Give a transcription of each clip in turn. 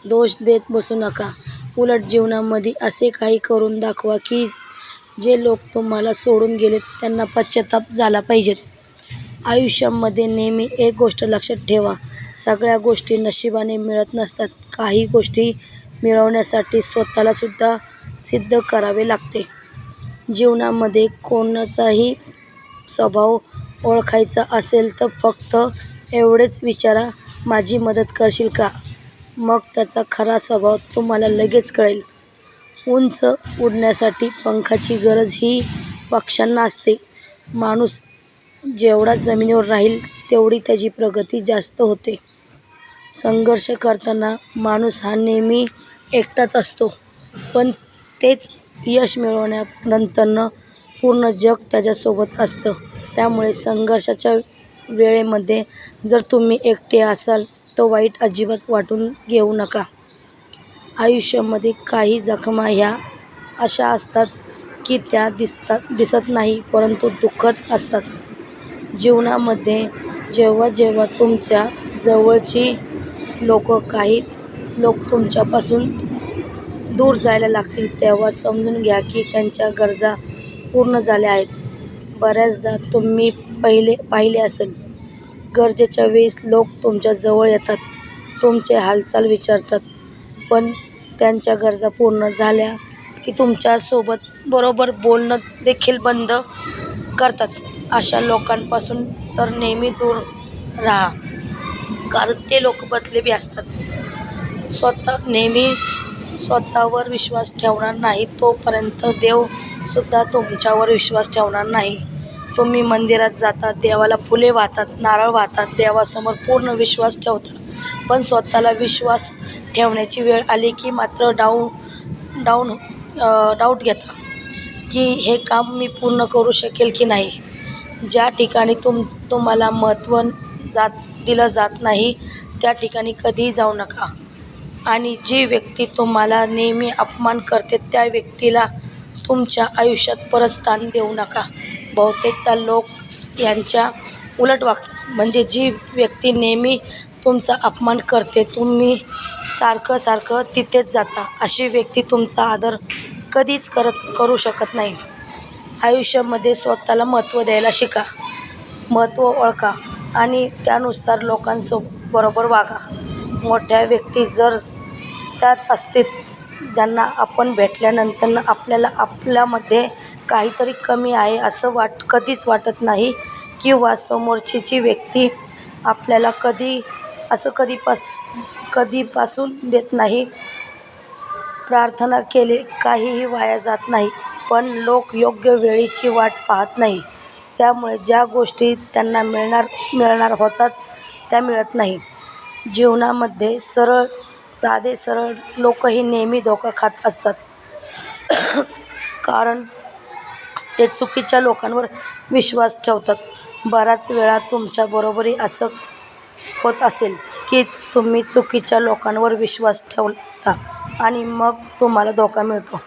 दोष देत बसू नका. उलट जीवनामध्ये असे काही करून दाखवा की जे लोक तुम्हाला सोडून गेलेत त्यांना पश्चाताप झाला पाहिजेत. आयुष्यामध्ये नेहमी एक गोष्ट लक्षात ठेवा, सगळ्या गोष्टी नशिबाने मिळत नसतात. काही गोष्टी मिळवण्यासाठी स्वतःला सुद्धा सिद्ध करावे लागते. जीवनामध्ये कोणाचाही स्वभाव ओळखायचा असेल तर फक्त एवढेच विचारा, माझी मदत करशील का? मग त्याचा खरा स्वभाव तुम्हाला लगेच कळेल. उंच उडण्यासाठी पंखाची गरज ही पक्ष्यांना असते. माणूस जेवढा जमिनीवर राहील तेवढी त्याची प्रगती जास्त होते. संघर्ष करताना माणूस हा नेहमी एकटाच असतो, पण तेच यश मिळवल्यानंतर पूर्ण जग त्याच्यासोबत असतं. त्यामुळे संघर्षाच्या वेळेमध्ये जर तुम्ही एकटे असाल तर वाईट अजिबात वाटून घेऊ नका. आयुष्यामध्ये काही जखमा ह्या अशा असतात की त्या दिसत नाही, परंतु दुःखद असतात. जीवनामध्ये जेव्हा जेव्हा तुमच्या जवळची काही लोक तुमच्यापासून दूर जायला लागतील तेव्हा समजून घ्या की त्यांच्या गरजा पूर्ण झाल्या आहेत. बऱ्याचदा तुम्ही पाहिले असेल, गरजेच्या वेळेस लोक तुमच्या जवळ येतात, तुमचे हालचाल विचारतात, पण त्यांच्या गरजा पूर्ण झाल्या की तुमच्यासोबत बरोबर बोलणं देखील बंद करतात. अशा लोकांपासून तर नेहमी दूर राहा, कारण ते लोक बदलेबी असतात. नेहमी स्वतःवर विश्वास ठेवणार नाही तोपर्यंत देव सुद्धा तुमच्यावर विश्वास ठेवणार नाही. तुम्ही मंदिरात जाता, देवाला फुले वाहतात, नारळ वाहतात, देवासमोर पूर्ण विश्वास ठेवता, पण स्वतःला विश्वास ठेवण्याची वेळ आली की मात्र डाऊट घेता की हे काम मी पूर्ण करू शकेल की नाही. ज्या ठिकाणी तुम्हाला महत्त्व दिलं जात नाही त्या ठिकाणी कधीही जाऊ नका. आणि जी व्यक्ती तुम्हाला नेहमी अपमान करते त्या व्यक्तीला तुमच्या आयुष्यात परत स्थान देऊ नका. बहुतेकदा लोक यांच्या उलट वागतात. म्हणजे जी व्यक्ती नेहमी तुमचा अपमान करते, तुम्ही सारखं तिथेच जाता, अशी व्यक्ती तुमचा आदर कधीच करू शकत नाही. आयुष्यामध्ये स्वतःला महत्त्व द्यायला शिका, महत्त्व ओळखा आणि त्यानुसार लोकांबरोबर वागा. मोठ्या व्यक्ती जर त्याच असतील ज्यांना आपण भेटल्यानंतर आपल्याला आपल्यामध्ये काहीतरी कमी आहे असं कधीच वाटत नाही, किंवा समोरची व्यक्ती आपल्याला कधीपासून देत नाही. प्रार्थना केली काहीही वाया जात नाही, पण लोक योग्य वेळेची वाट पाहत नाही. त्यामुळे ज्या गोष्टी त्यांना मिळणार होतात त्या मिळत नाही. जीवनामध्ये साधे सरळ लोकही नेहमी धोका खात असतात, कारण ते चुकीच्या लोकांवर विश्वास ठेवतात. बऱ्याच वेळा तुमच्याबरोबरही असं होत असेल की तुम्ही चुकीच्या लोकांवर विश्वास ठेवता आणि मग तुम्हाला धोका मिळतो.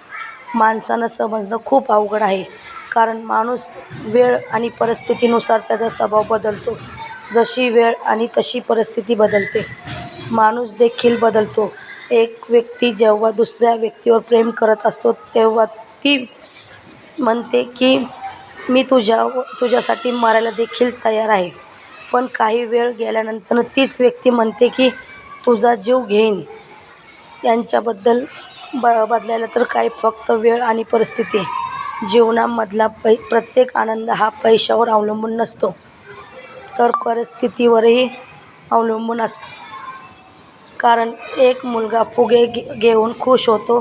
माणसांना समजणं खूप अवघड आहे, कारण माणूस वेळ आणि परिस्थितीनुसार त्याचा स्वभाव बदलतो. जशी वेळ आणि तशी परिस्थिती बदलते, माणूस देखील बदलतो. एक व्यक्ती जेव्हा दुसऱ्या व्यक्तीवर प्रेम करत असतो तेव्हा ती म्हणते की मी तुझ्यासाठी मरायला देखील तयार आहे, पण काही वेळ गेल्यानंतर तीच व्यक्ती म्हणते की तुझा जीव घेईन. यांच्याबद्दल बदलायला तर काय, फक्त वेळ आणि परिस्थिती. जीवनामधला प्रत्येक आनंद हा पैशावर अवलंबून नसतो, तर परिस्थितीवरही अवलंबून असतो. कारण एक मुलगा फुगे घेऊन खुश होतो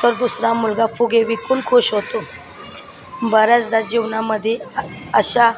तर दुसरा मुलगा फुगे विकून खुश होतो. बऱ्याचदा जीवनामध्ये अशा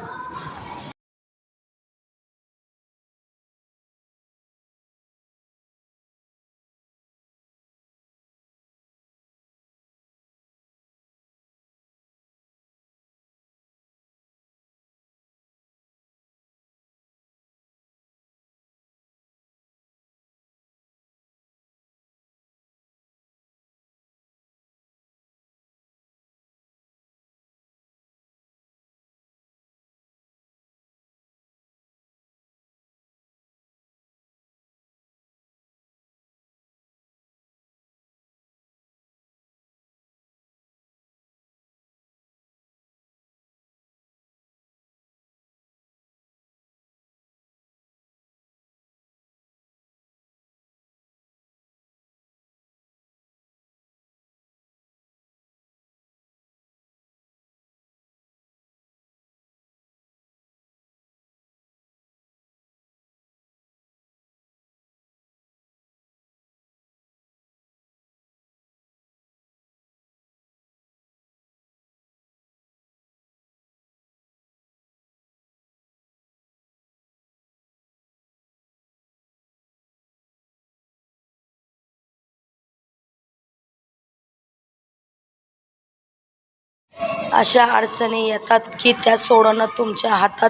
अशा अडचणी येतात की त्या सोडवणं तुमच्या हातात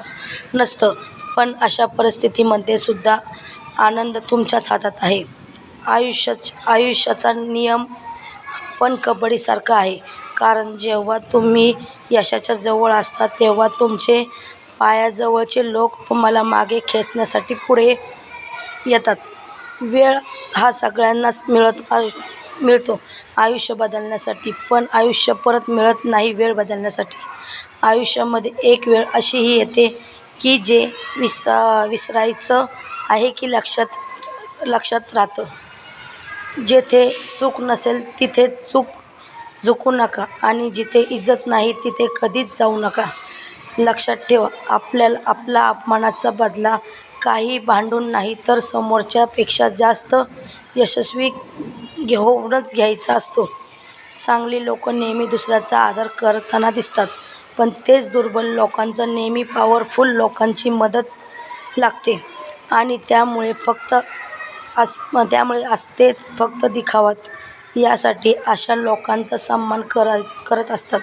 नसतं, पण अशा परिस्थितीमध्ये सुद्धा आनंद तुमच्याच हातात आहे. आयुष्याचा नियम पण कबड्डीसारखा आहे, कारण जेव्हा तुम्ही यशाच्या जवळ असता तेव्हा तुमचे पायाजवळचे लोक तुम्हाला मागे खेचण्यासाठी पुढे येतात. वेळ हा सगळ्यांनाच मिळतो आयुष्य बदलण्यासाठी, पण आयुष्य परत मिळत नाही वेळ बदलण्यासाठी. आयुष्यामध्ये एक वेळ अशीही येते की जे विसरायचं आहे की लक्षात राहतं. जेथे चूक नसेल तिथे झुकू नका आणि जिथे इज्जत नाही तिथे कधीच जाऊ नका. लक्षात ठेवा, आपला अपमानाचा बदला काही भांडून नाही तर समोरच्यापेक्षा जास्त यशस्वी होऊनच घ्यायचा असतो. चांगली लोक नेहमी दुसऱ्याचा आदर करताना दिसतात, पण तेच दुर्बल लोकांना नेहमी पॉवरफुल लोकांची मदत लागते आणि त्यामुळे असते फक्त दिखावा. यासाठी अशा लोकांचा सन्मान करत असतात.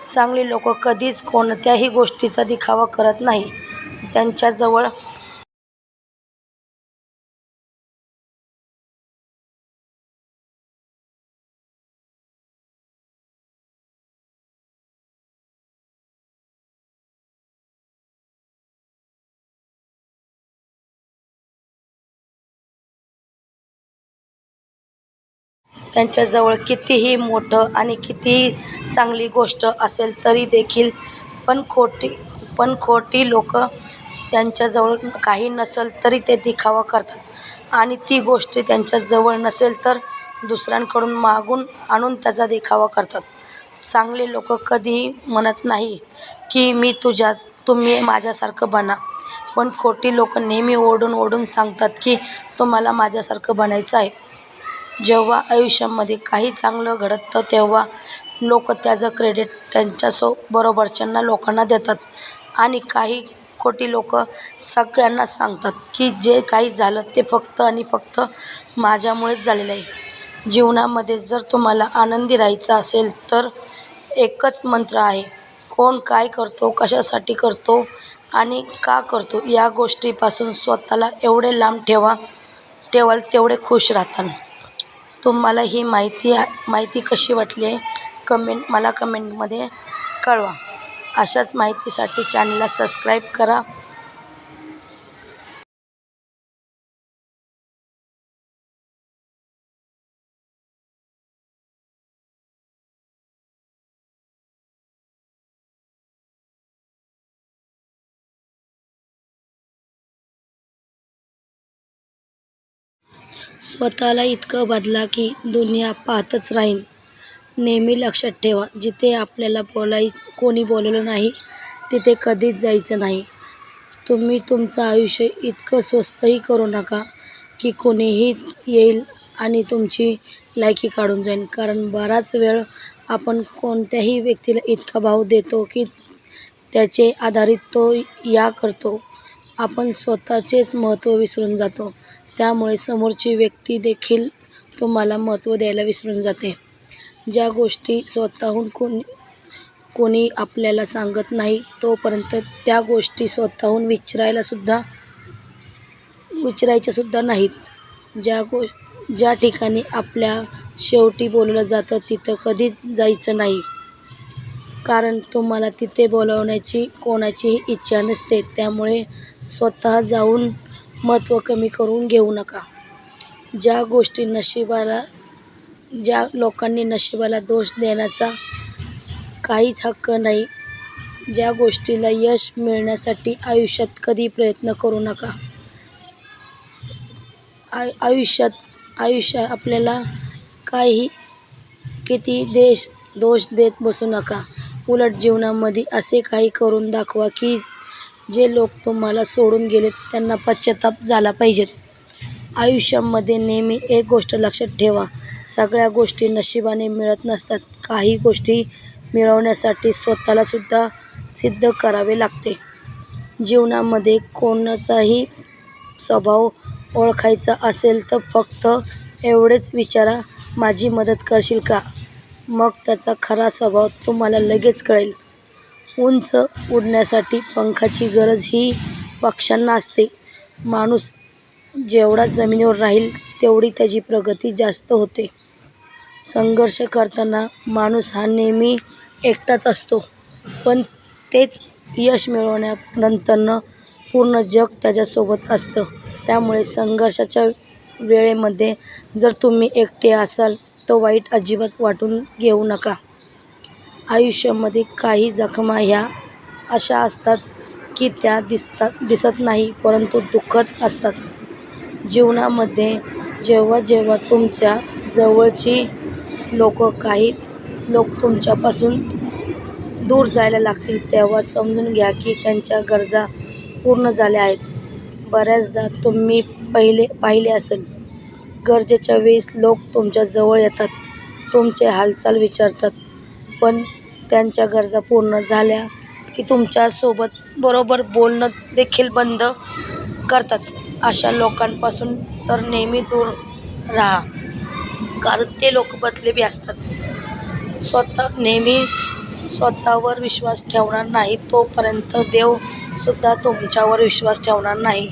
चांगली लोक कधीच कोणत्याही गोष्टीचा दिखावा करत नाही. त्यांच्याजवळ कितीही मोठं आणि कितीही चांगली गोष्ट असेल तरी देखील पण खोटी लोक त्यांच्याजवळ काही नसेल तरी ते दिखावा करतात आणि ती गोष्ट त्यांच्याजवळ नसेल तर दुसऱ्यांकडून मागून आणून त्याचा दिखावा करतात. चांगले लोक कधीही म्हणत नाही की तुम्ही माझ्यासारखं बना, पण खोटी लोक नेहमी ओरडून सांगतात की तुम्हाला माझ्यासारखं बनायचं आहे. जेव्हा आयुष्यामध्ये काही चांगलं घडतं तेव्हा लोक त्याचं क्रेडिट त्यांच्याबरोबरच्या लोकांना देतात आणि काही खोटी लोक सगळ्यांनाच सांगतात की जे काही झालं ते फक्त आणि फक्त माझ्यामुळेच झालेलं आहे. जीवनामध्ये जर तुम्हाला आनंदी राहायचं असेल तर एकच मंत्र आहे, कोण काय करतो, कशासाठी करतो आणि का करतो या गोष्टीपासून स्वतःला एवढे लांब ठेवाल तेवढे खुश राहताल. तुम्हाला ही माहिती कशी वाटली मला कमेंटमध्ये कळवा. अशाच माहितीसाठी चॅनलला सबस्क्राईब करा. स्वतःला इतकं बदला की दुनिया पाहतच राहील. नेहमी लक्षात ठेवा, जिथे आपल्याला कोणी बोलवलं नाही तिथे कधीच जायचं नाही. तुम्ही तुमचं आयुष्य इतकं स्वस्तही करू नका की कोणीही येईल आणि तुमची लायकी काढून जाईल, कारण बराच वेळ आपण कोणत्याही व्यक्तीला इतका भाव देतो की त्याचे आधारित तो करतो. आपण स्वतःचेच महत्त्व विसरून जातो, त्यामुळे समोरची व्यक्ती देखील तुम्हाला महत्त्व द्यायला विसरून जाते. ज्या गोष्टी स्वतःहून कोणी आपल्याला सांगत नाही तोपर्यंत त्या गोष्टी स्वतःहून विचारायच्या सुद्धा नाहीत. ज्या ठिकाणी आपल्या शेवटी बोलवलं जातं तिथं कधीच जायचं नाही, कारण तुम्हाला तिथे बोलवण्याची कोणाचीही इच्छा नसते. त्यामुळे स्वतः जाऊन महत्त्व कमी करून घेऊ नका. ज्या लोकांनी नशिबाला दोष देण्याचा काहीच हक्क नाही, ज्या गोष्टीला यश मिळण्यासाठी आयुष्यात कधी प्रयत्न करू नका. आयुष्यात आपल्याला किती दोष देत बसू नका. उलट जीवनामध्ये असे काही करून दाखवा की जे लोक तुम्हाला सोडून गेलेत त्यांना पश्चाताप झाला पाहिजे. आयुष्यामध्ये नेहमी एक गोष्ट लक्षात ठेवा, सगळ्या गोष्टी नशिबाने मिळत नसतात. काही गोष्टी मिळवण्यासाठी स्वतःला सुद्धा सिद्ध करावे लागते. जीवनामध्ये कोणाचाही स्वभाव ओळखायचा असेल तर फक्त एवढेच विचारा, माझी मदत करशील का? मग त्याचा खरा स्वभाव तुम्हाला लगेच कळेल. उंच उडण्यासाठी पंखाची गरज ही पक्ष्यांना असते. माणूस जेवढा जमिनीवर राहील तेवढी त्याची प्रगती जास्त होते. संघर्ष करताना माणूस हा नेहमी एकटाच असतो, पण तेच यश मिळवल्यानंतर पूर्ण जग त्याच्यासोबत असतं. त्यामुळे संघर्षाच्या वेळेमध्ये जर तुम्ही एकटे असाल तर वाईट अजिबात वाटून घेऊ नका. आयुष्यामध्ये काही जखमा ह्या अशा असतात की त्या दिसत नाही, परंतु दुःखद असतात. जीवनामध्ये जेव्हा जेव्हा तुमच्या जवळची काही लोक तुमच्यापासून दूर जायला लागतील, तेव्हा समजून घ्या की त्यांच्या गरजा पूर्ण झाल्या आहेत. बऱ्याचदा तुम्ही पाहिले असेल, गरजेच्या वेळेस लोक तुमच्या जवळ येतात, तुमचे हालचाल विचारतात, पण त्यांच्या गरजा पूर्ण झाल्या की तुमच्यासोबत बरोबर बोलणं देखील बंद करतात. अशा लोकांपासून तर नेहमी दूर राहा, कारण ते लोक बदलेबी असतात. नेहमी स्वतःवर विश्वास ठेवणार नाही तोपर्यंत देव सुद्धा तुमच्यावर विश्वास ठेवणार नाही.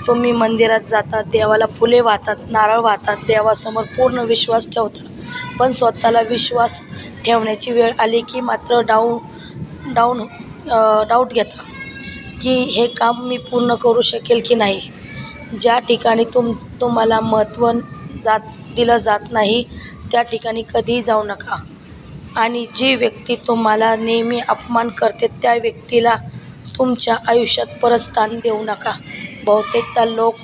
तुम्ही मंदिरात जाता, देवाला फुले वाहतात, नारळ वाहतात, देवासमोर पूर्ण विश्वास ठेवता, पण स्वतःला विश्वास ठेवण्याची वेळ आली की मात्र डाऊट घेता की हे काम मी पूर्ण करू शकेल की नाही. ज्या ठिकाणी तुम्हाला महत्त्व दिलं जात नाही त्या ठिकाणी कधीही जाऊ नका. आणि जी व्यक्ती तुम्हाला नेहमी अपमान करते त्या व्यक्तीला तुमच्या आयुष्यात परत स्थान देऊ नका. बहुतेकदा लोक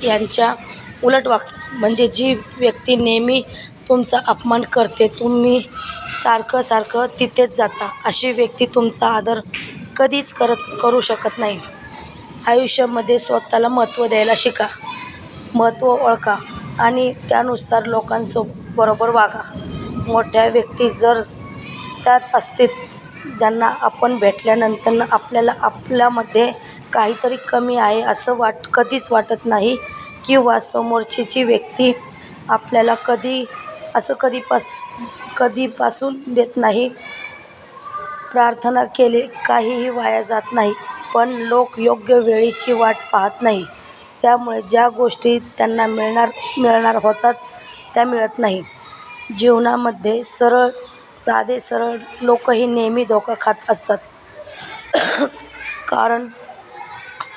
यांच्या उलट वागतात. म्हणजे जी व्यक्ती नेहमी तुमचा अपमान करते, तुम्ही सारखं तिथेच जाता, अशी व्यक्ती तुमचा आदर कधीच करू शकत नाही. आयुष्यामध्ये स्वतःला महत्त्व द्यायला शिका. महत्त्व ओळखा आणि त्यानुसार लोकांबरोबर वागा. मोठ्या व्यक्ती जर त्याच असतील ज्यांना आपण भेटल्यानंतर आपल्याला आपल्यामध्ये काहीतरी कमी आहे असं कधीच वाटत नाही, किंवा समोरची व्यक्ती आपल्याला कधीपासून देत नाही. प्रार्थना केली काहीही वाया जात नाही, पण लोक योग्य वेळेची वाट पाहत नाही. त्यामुळे ज्या गोष्टी त्यांना मिळणार होतात त्या मिळत नाही. जीवनामध्ये साधे सरळ लोकही नेहमी धोका खात असतात, कारण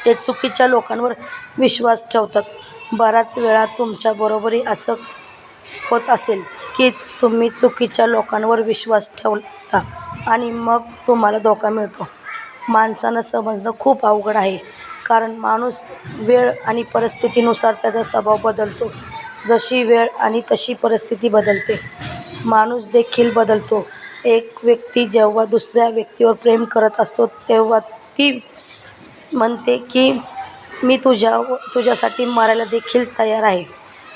ते चुकीच्या लोकांवर विश्वास ठेवतात. बऱ्याच वेळा तुमच्याबरोबरही असं होत असेल की तुम्ही चुकीच्या लोकांवर विश्वास ठेवता आणि मग तुम्हाला धोका मिळतो. माणसांना समजणं खूप अवघड आहे, कारण माणूस वेळ आणि परिस्थितीनुसार त्याचा स्वभाव बदलतो. जशी वेळ आणि तशी परिस्थिती बदलते, माणूस देखील बदलतो. एक व्यक्ती जेव्हा दुसऱ्या व्यक्तीवर प्रेम करत असतो तेव्हा ती म्हणते की मी तुझ्यासाठी मरायला देखील तयार आहे,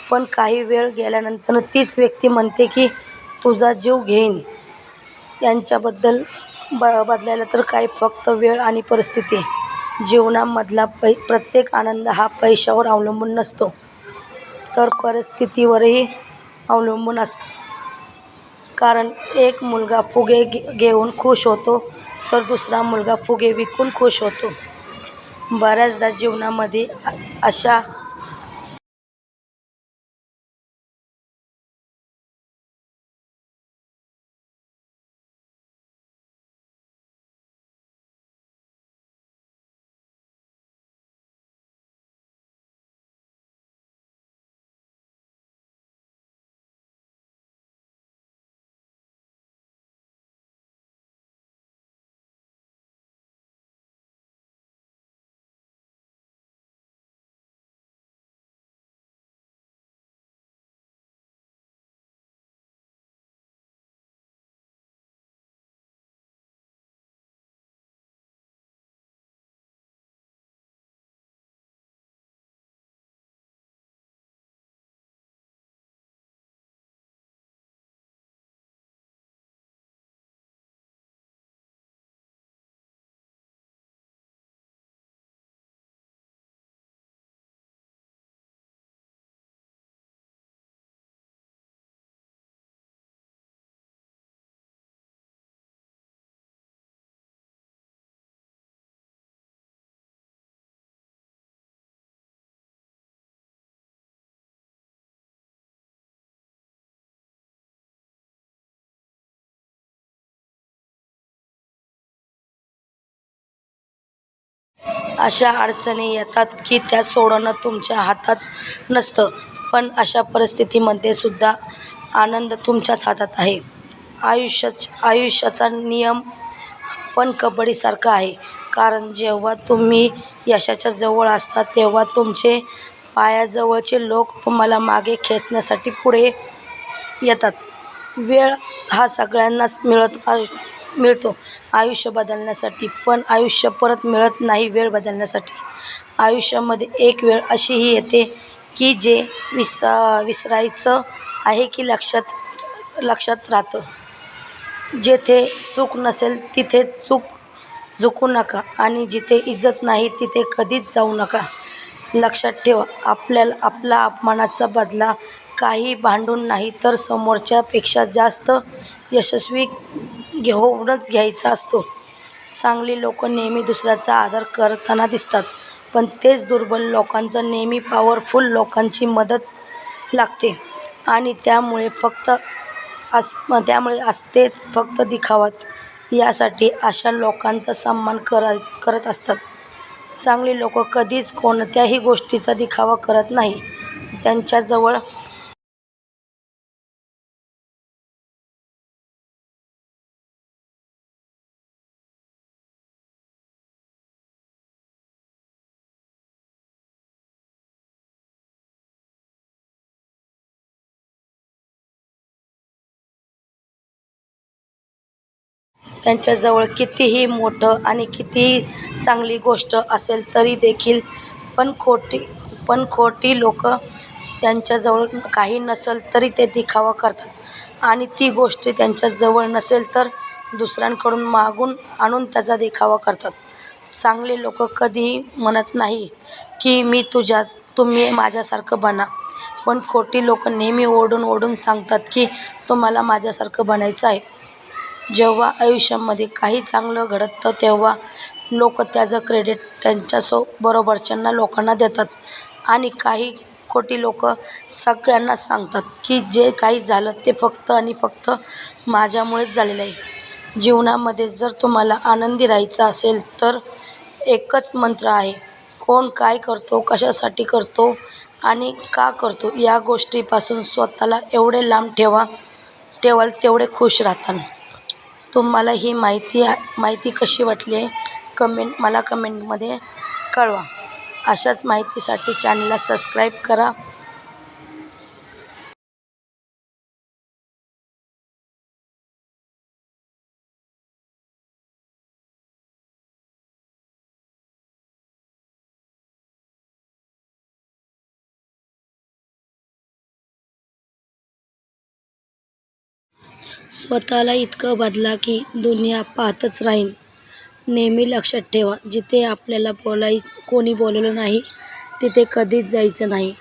पण काही वेळ गेल्यानंतर तीच व्यक्ती म्हणते की तुझा जीव घेईन. यांच्याबद्दल बदलायला तर काय, फक्त वेळ आणि परिस्थिती. जीवनामधला प्रत्येक आनंद हा पैशावर अवलंबून नसतो, तर परिस्थितीवरही अवलंबून असतो. कारण एक मुलगा फुगे घेऊन खुश होतो, तर दुसरा मुलगा फुगे विकून खुश होतो. बऱ्याचदा जीवनामध्ये अशा अशा अडचणी येतात की त्या सोडवणं तुमच्या हातात नसतं, पण अशा परिस्थितीमध्ये सुद्धा आनंद तुमच्याच हातात आहे. आयुष्याचा नियम पण कबड्डीसारखा आहे, कारण जेव्हा तुम्ही यशाच्या जवळ असता तेव्हा तुमचे पायाजवळचे लोक तुम्हाला मागे खेचण्यासाठी पुढे येतात. वेळ हा सगळ्यांनाच मिळतो आयुष्य बदलण्यासाठी, पण आयुष्य परत मिळत नाही वेळ बदलण्यासाठी. आयुष्यामध्ये एक वेळ अशीही येते की जे विसरायचं आहे की लक्षात राहतं. जेथे चूक नसेल तिथे झुकू नका आणि जिथे इज्जत नाही तिथे कधीच जाऊ नका. लक्षात ठेवा, आपला अपमानाचा बदला काही भांडून नाही तर समोरच्यापेक्षा जास्त यशस्वी होऊनच घ्यायचा असतो. चांगली लोक नेहमी दुसऱ्याचा आदर करताना दिसतात, पण तेच दुर्बल लोकांना नेहमी पॉवरफुल लोकांची मदत लागते आणि त्यामुळे असते फक्त दिखावा. यासाठी अशा लोकांचा सन्मान करत असतात. चांगली लोक कधीच कोणत्याही गोष्टीचा दिखावा करत नाही. त्यांच्याजवळ कितीही मोठं आणि कितीही चांगली गोष्ट असेल तरी देखील पण खोटी लोक त्यांच्याजवळ काही नसेल तरी ते दिखावा करतात आणि ती गोष्ट त्यांच्याजवळ नसेल तर दुसऱ्यांकडून मागून आणून त्याचा दिखावा करतात. चांगले लोक कधीही म्हणत नाही की तुम्ही माझ्यासारखं बना, पण खोटी लोक नेहमी ओरडून सांगतात की तुम्हाला माझ्यासारखं बनायचं आहे. जेव्हा आयुष्यामध्ये काही चांगलं घडतं तेव्हा लोक त्याचं क्रेडिट त्यांच्याबरोबरच्या लोकांना देतात आणि काही खोटी लोक सगळ्यांनाच सांगतात की जे काही झालं ते फक्त आणि फक्त माझ्यामुळेच झालेलं आहे. जीवनामध्ये जर तुम्हाला आनंदी राहायचं असेल तर एकच मंत्र आहे, कोण काय करतो, कशासाठी करतो आणि का करतो या गोष्टीपासून स्वतःला एवढे लांब ठेवाल तेवढे खुश राहताल. तुम्हाला ही माहिती कशी वाटली मला कमेंटमध्ये कळवा. अशाच माहितीसाठी चॅनलला सबस्क्राईब करा. स्वतःला इतकं बदला की दुनिया पाहतच राहील. नेहमी लक्षात ठेवा, जिथे आपल्याला कोणी बोलवलं नाही तिथे कधीच जायचं नाही.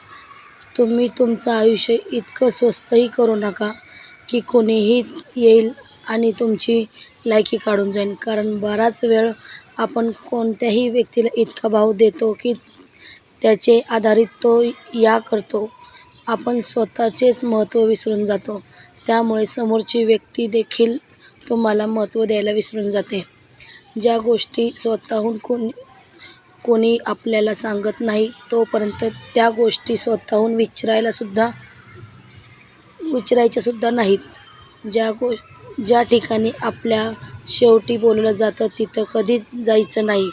तुम्ही तुमचं आयुष्य इतकं स्वस्तही करू नका की कोणीही येईल आणि तुमची लायकी काढून जाईल, कारण बराच वेळ आपण कोणत्याही व्यक्तीला इतका भाव देतो की त्याचे आधारित तो करतो. आपण स्वतःचेच महत्त्व विसरून जातो, त्यामुळे समोरची व्यक्ती देखील तुम्हाला महत्त्व द्यायला विसरून जाते. ज्या गोष्टी स्वतःहून कोणी आपल्याला सांगत नाही तोपर्यंत त्या गोष्टी स्वतःहून विचारायच्या सुद्धा नाहीत. ज्या ठिकाणी आपल्या शेवटी बोलवलं जातं तिथं कधीच जायचं नाही,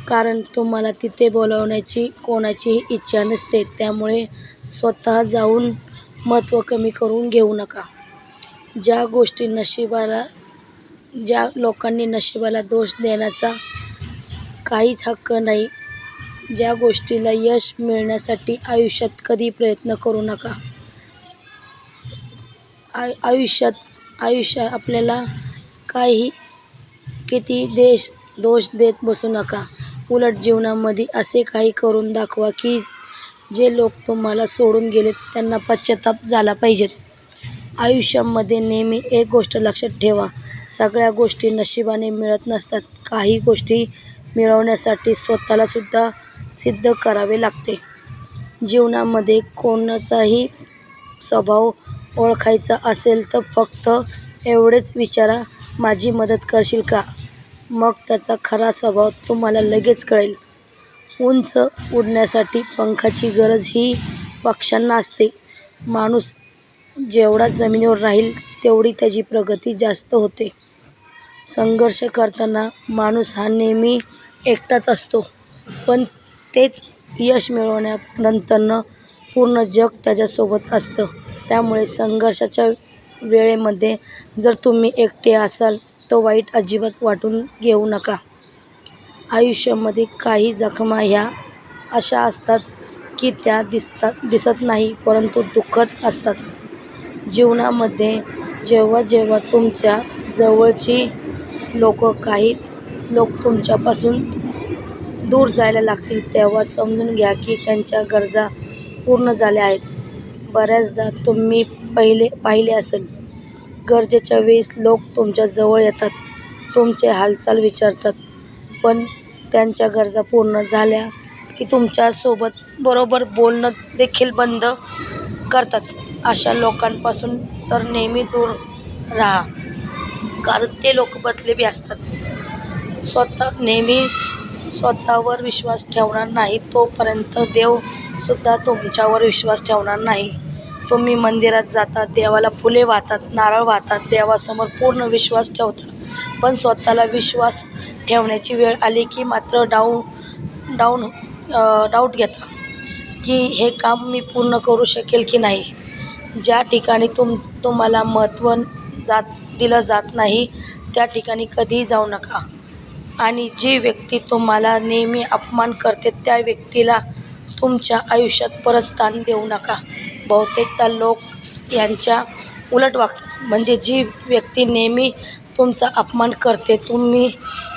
कारण तुम्हाला तिथे बोलवण्याची कोणाचीही इच्छा नसते. त्यामुळे स्वतः जाऊन महत्त्व कमी करून घेऊ नका. ज्या लोकांनी नशिबाला दोष देण्याचा काहीच हक्क नाही. ज्या गोष्टीला यश मिळण्यासाठी आयुष्यात कधी प्रयत्न करू नका. आयुष्यात आपल्याला किती दोष देत बसू नका. उलट जीवनामध्ये असे काही करून दाखवा की जे लोक तुम्हाला सोडून गेलेत त्यांना पश्चाताप झाला पाहिजे. आयुष्यामध्ये नेहमी एक गोष्ट लक्षात ठेवा, सगळ्या गोष्टी नशिबाने मिळत नसतात. काही गोष्टी मिळवण्यासाठी स्वतःला सुद्धा सिद्ध करावे लागते. जीवनामध्ये कोणाचाही स्वभाव ओळखायचा असेल तर फक्त एवढेच विचारा, माझी मदत करशील का? मग त्याचा खरा स्वभाव तुम्हाला लगेच कळेल. उंच उडण्यासाठी पंखाची गरज ही पक्ष्यांना असते. माणूस जेवढा जमिनीवर राहील तेवढी त्याची प्रगती जास्त होते. संघर्ष करताना माणूस हा नेहमी एकटाच असतो, पण तेच यश मिळवल्यानंतर पूर्ण जग त्याच्यासोबत असतं. त्यामुळे संघर्षाच्या वेळेमध्ये जर तुम्ही एकटे असाल तर वाईट अजिबात वाटून घेऊ नका. आयुष्यामध्ये काही जखमा ह्या अशा असतात की त्या दिसत नाही, परंतु दुःखद असतात. जीवनामध्ये जेव्हा जेव्हा तुमच्या जवळची काही लोक तुमच्यापासून दूर जायला लागतील, तेव्हा समजून घ्या की त्यांच्या गरजा पूर्ण झाल्या आहेत. बऱ्याचदा तुम्ही पाहिले असेल, गरजेच्या वेळेस लोक तुमच्या जवळ येतात, तुमचे हालचाल विचारतात, पण त्यांच्या गरजा पूर्ण झाल्या की तुमच्यासोबत बरोबर बोलणं देखील बंद करतात. अशा लोकांपासून तर नेहमी दूर राहा, कारण ते लोक बदलेबी असतात. नेहमी स्वतःवर विश्वास ठेवणार नाही तोपर्यंत देव सुद्धा तुमच्यावर विश्वास ठेवणार नाही. तुम्ही मंदिरात जाता, देवाला फुले वाहतात, नारळ वाहतात, देवासमोर पूर्ण विश्वास ठेवता, पण स्वतःला विश्वास ठेवण्याची वेळ आली की मात्र डाऊट घेता की हे काम मी पूर्ण करू शकेल की नाही. ज्या ठिकाणी तुम्हाला महत्त्व दिलं जात नाही त्या ठिकाणी कधीही जाऊ नका. आणि जी व्यक्ती तुम्हाला नेहमी अपमान करते त्या व्यक्तीला तुमच्या आयुष्यात परत स्थान देऊ नका. बहुतेकदा लोक यांच्या उलट वागतात. म्हणजे जी व्यक्ती नेहमी तुमचा अपमान करते, तुम्ही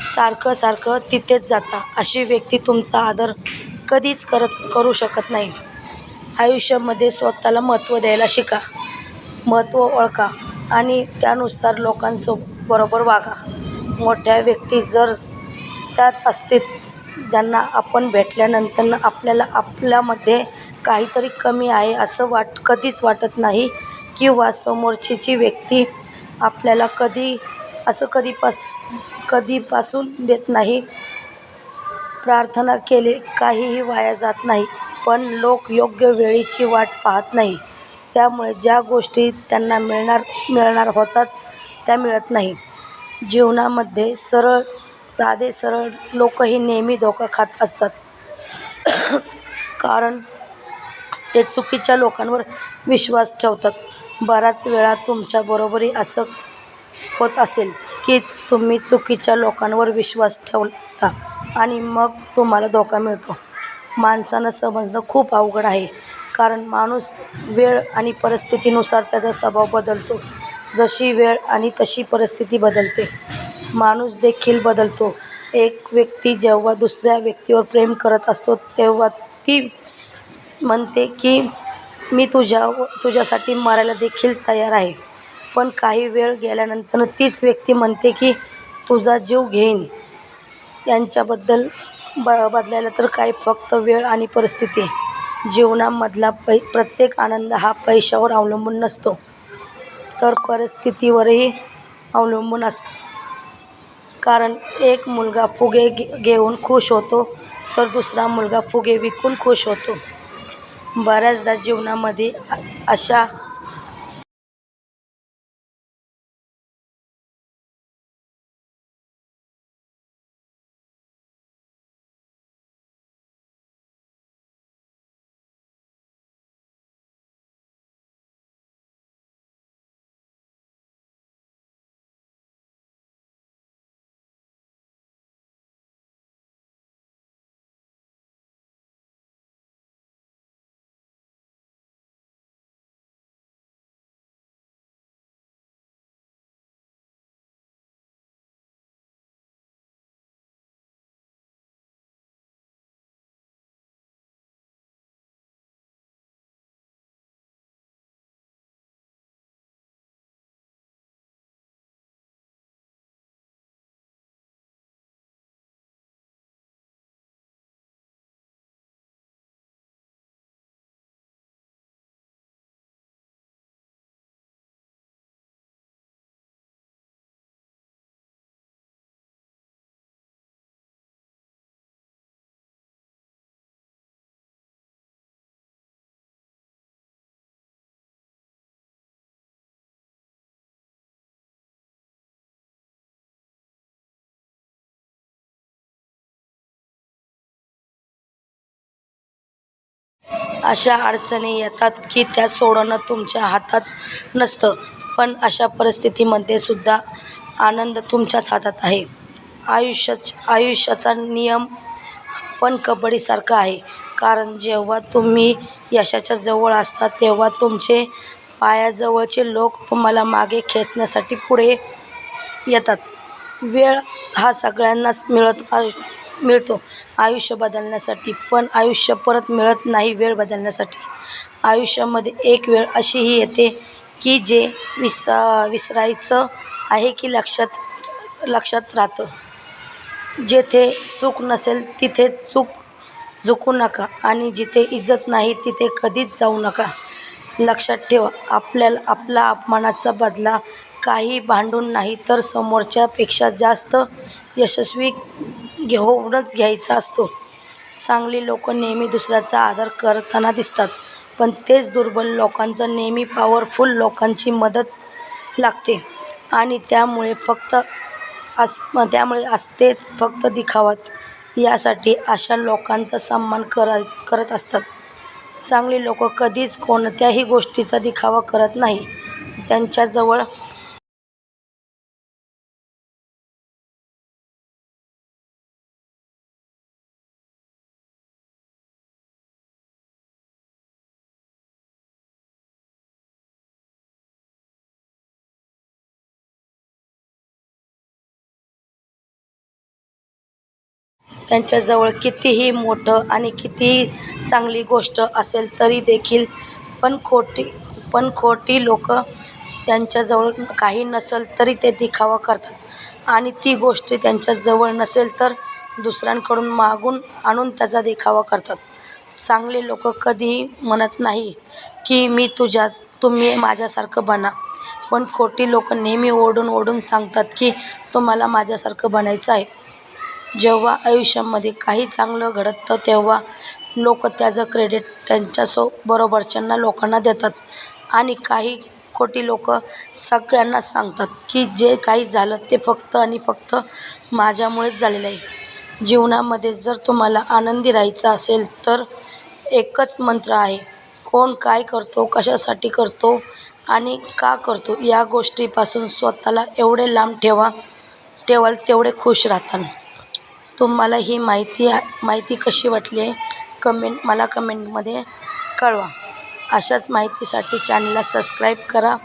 सारखं तिथेच जाता, अशी व्यक्ती तुमचा आदर कधीच करू शकत नाही. आयुष्यामध्ये स्वतःला महत्त्व द्यायला शिका. महत्त्व ओळखा आणि त्यानुसार लोकांबरोबर वागा. मोठ्या व्यक्ती जर त्याच असतील ज्यांना आपण भेटल्यानंतर आपल्याला आपल्यामध्ये काहीतरी कमी आहे असं कधीच वाटत नाही, किंवा समोरची व्यक्ती आपल्याला कधीपासून देत नाही. प्रार्थना केली काहीही वाया जात नाही, पण लोक योग्य वेळेची वाट पाहत नाही. त्यामुळे ज्या गोष्टी त्यांना मिळणार होतात त्या मिळत नाही. जीवनामध्ये साधे सरळ लोकही नेहमी धोका खात असतात, कारण ते चुकीच्या लोकांवर विश्वास ठेवतात. बऱ्याच वेळा तुमच्याबरोबरही असं होत असेल की तुम्ही चुकीच्या लोकांवर विश्वास ठेवता आणि मग तुम्हाला धोका मिळतो. माणसांना समजणं खूप अवघड आहे, कारण माणूस वेळ आणि परिस्थितीनुसार त्याचा स्वभाव बदलतो. जशी वेळ आणि तशी परिस्थिती बदलते, माणूस देखील बदलतो. एक व्यक्ती जेव्हा दुसऱ्या व्यक्तीवर प्रेम करत असतो तेव्हा ती म्हणते की मी तुझ्यासाठी मरायला देखील तयार आहे, पण काही वेळ गेल्यानंतर तीच व्यक्ती म्हणते की तुझा जीव घेईन. यांच्याबद्दल बदलायला तर काय, फक्त वेळ आणि परिस्थिती. जीवनामधला प्रत्येक आनंद हा पैशावर अवलंबून नसतो, तर परिस्थितीवरही अवलंबून असतो. कारण एक मुलगा फुगे घेऊन खुश होतो, तर दुसरा मुलगा फुगे विकून खुश होतो. बऱ्याचदा जीवनामध्ये अशा अशा अडचणी येतात की त्या सोडवणं तुमच्या हातात नसतं, पण अशा परिस्थितीमध्ये सुद्धा आनंद तुमच्याच हातात आहे. आयुष्याचा नियम पण कबड्डीसारखा आहे, कारण जेव्हा तुम्ही यशाच्या जवळ असता तेव्हा तुमचे पायाजवळचे लोक तुम्हाला मागे खेचण्यासाठी पुढे येतात. वेळ हा सगळ्यांनाच मिळतो आयुष्य बदलण्यासाठी, पण आयुष्य परत मिळत नाही वेळ बदलण्यासाठी. आयुष्यामध्ये एक वेळ अशीही येते की जे विसरायचं आहे की लक्षात राहतं. जेथे चूक नसेल तिथे झुकू नका आणि जिथे इज्जत नाही तिथे कधीच जाऊ नका. लक्षात ठेवा, आपला अपमानाचा बदला काही भांडून नाही तर समोरच्यापेक्षा जास्त यशस्वी होऊनच घ्यायचा असतो. चांगली लोक नेहमी दुसऱ्याचा आदर करताना दिसतात, पण तेच दुर्बल लोकांना नेहमी पॉवरफुल लोकांची मदत लागते आणि त्यामुळे असते फक्त दिखावा. यासाठी अशा लोकांचा सन्मान करत असतात. चांगली लोक कधीच कोणत्याही गोष्टीचा दिखावा करत नाही. त्यांच्याजवळ कितीही मोठं आणि कितीही चांगली गोष्ट असेल तरी देखील पण खोटी लोक त्यांच्याजवळ काही नसेल तरी ते दिखावा करतात आणि ती गोष्ट त्यांच्याजवळ नसेल तर दुसऱ्यांकडून मागून आणून त्याचा दिखावा करतात. चांगले लोक कधीही म्हणत नाही की तुम्ही माझ्यासारखं बना, पण खोटी लोक नेहमी ओरडून सांगतात की तुम्हाला माझ्यासारखं बनायचं आहे. जेव्हा आयुष्यामध्ये काही चांगलं घडतं तेव्हा लोक त्याचं क्रेडिट त्यांच्याबरोबरच्या लोकांना देतात आणि काही खोटी लोक सगळ्यांनाच सांगतात की जे काही झालं ते फक्त आणि फक्त माझ्यामुळेच झालेलं आहे. जीवनामध्ये जर तुम्हाला आनंदी राहायचं असेल तर एकच मंत्र आहे, कोण काय करतो, कशासाठी करतो आणि का करतो या गोष्टीपासून स्वतःला एवढे लांब ठेवाल तेवढे खुश राहताल. तुम्हाला ही माहिती कशी वाटली मला कमेंटमध्ये कळवा. अशाच माहितीसाठी चॅनलला सबस्क्राईब करा.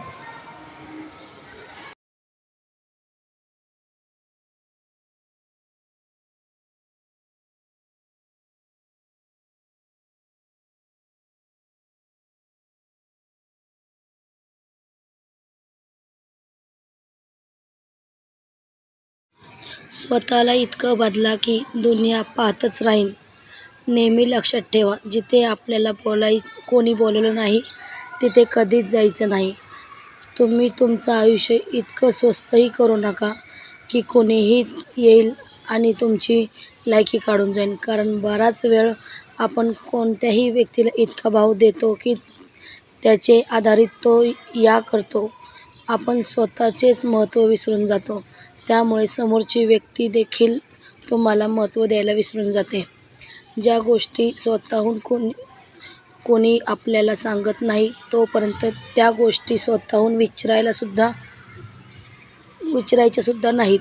स्वतःला इतकं बदला की दुनिया पाहतच राहील. नेहमी लक्षात ठेवा, जिथे आपल्याला कोणी बोलवलं नाही तिथे कधीच जायचं नाही. तुम्ही तुमचं आयुष्य इतकं स्वस्तही करू नका की कोणीही येईल आणि तुमची लायकी काढून जाईल, कारण बराच वेळ आपण कोणत्याही व्यक्तीला इतका भाव देतो की त्याचे आधारित तो करतो. आपण स्वतःचेच महत्त्व विसरून जातो, त्यामुळे समोरची व्यक्ती देखील तुम्हाला महत्त्व द्यायला विसरून जाते. ज्या गोष्टी स्वतःहून कोणी आपल्याला सांगत नाही तोपर्यंत त्या गोष्टी स्वतःहून विचारायच्या सुद्धा नाहीत.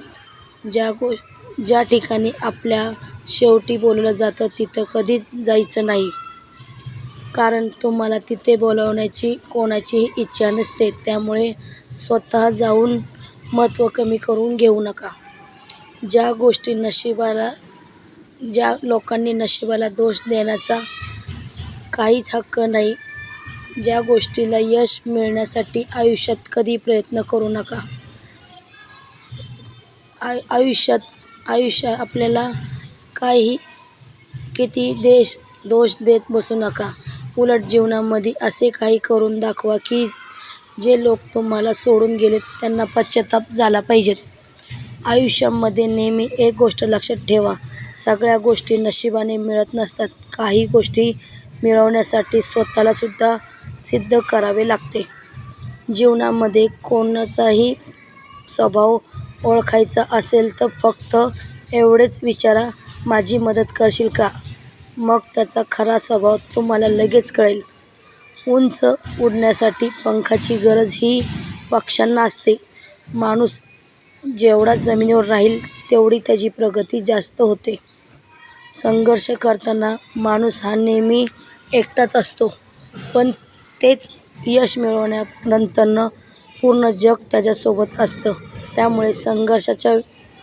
ज्या ठिकाणी आपल्या शेवटी बोलवलं जातं तिथं कधीच जायचं नाही, कारण तुम्हाला तिथे बोलवण्याची कोणाचीही इच्छा नसते. त्यामुळे स्वतः जाऊन महत्त्व कमी करून घेऊ नका. ज्या लोकांनी नशिबाला दोष देण्याचा काहीच हक्क नाही. ज्या गोष्टीला यश मिळण्यासाठी आयुष्यात कधी प्रयत्न करू नका. आयुष्यात आपल्याला किती दोष देत बसू नका. उलट जीवनामध्ये असे काही करून दाखवा की जे लोक तुम्हाला सोडून गेलेत त्यांना पश्चाताप झाला पाहिजे. आयुष्यामध्ये नेहमी एक गोष्ट लक्षात ठेवा, सगळ्या गोष्टी नशिबाने मिळत नसतात. काही गोष्टी मिळवण्यासाठी स्वतःला सुद्धा सिद्ध करावे लागते. जीवनामध्ये कोणाचाही स्वभाव ओळखायचा असेल तर फक्त एवढेच विचारा, माझी मदत करशील का? मग त्याचा खरा स्वभाव तुम्हाला लगेच कळेल. उंच उडण्यासाठी पंखाची गरज ही पक्ष्यांना असते. माणूस जेवढा जमिनीवर राहील तेवढी त्याची प्रगती जास्त होते. संघर्ष करताना माणूस हा नेहमी एकटाच असतो, पण तेच यश मिळवल्यानंतर पूर्ण जग त्याच्यासोबत असतं. त्यामुळे संघर्षाच्या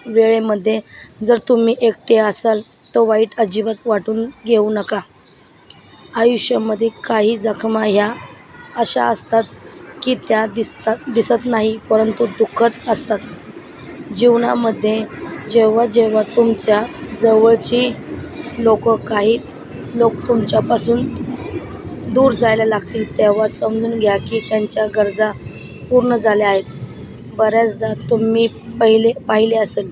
वेळेमध्ये जर तुम्ही एकटे असाल तर वाईट अजिबात वाटून घेऊ नका. आयुष्यामध्ये काही जखमा ह्या अशा असतात की त्या दिसत नाही, परंतु दुःखद असतात. जीवनामध्ये जेव्हा जेव्हा तुमच्या जवळची काही लोक तुमच्यापासून दूर जायला लागतील, तेव्हा समजून घ्या की त्यांच्या गरजा पूर्ण झाल्या आहेत. बऱ्याचदा तुम्ही पाहिले असेल,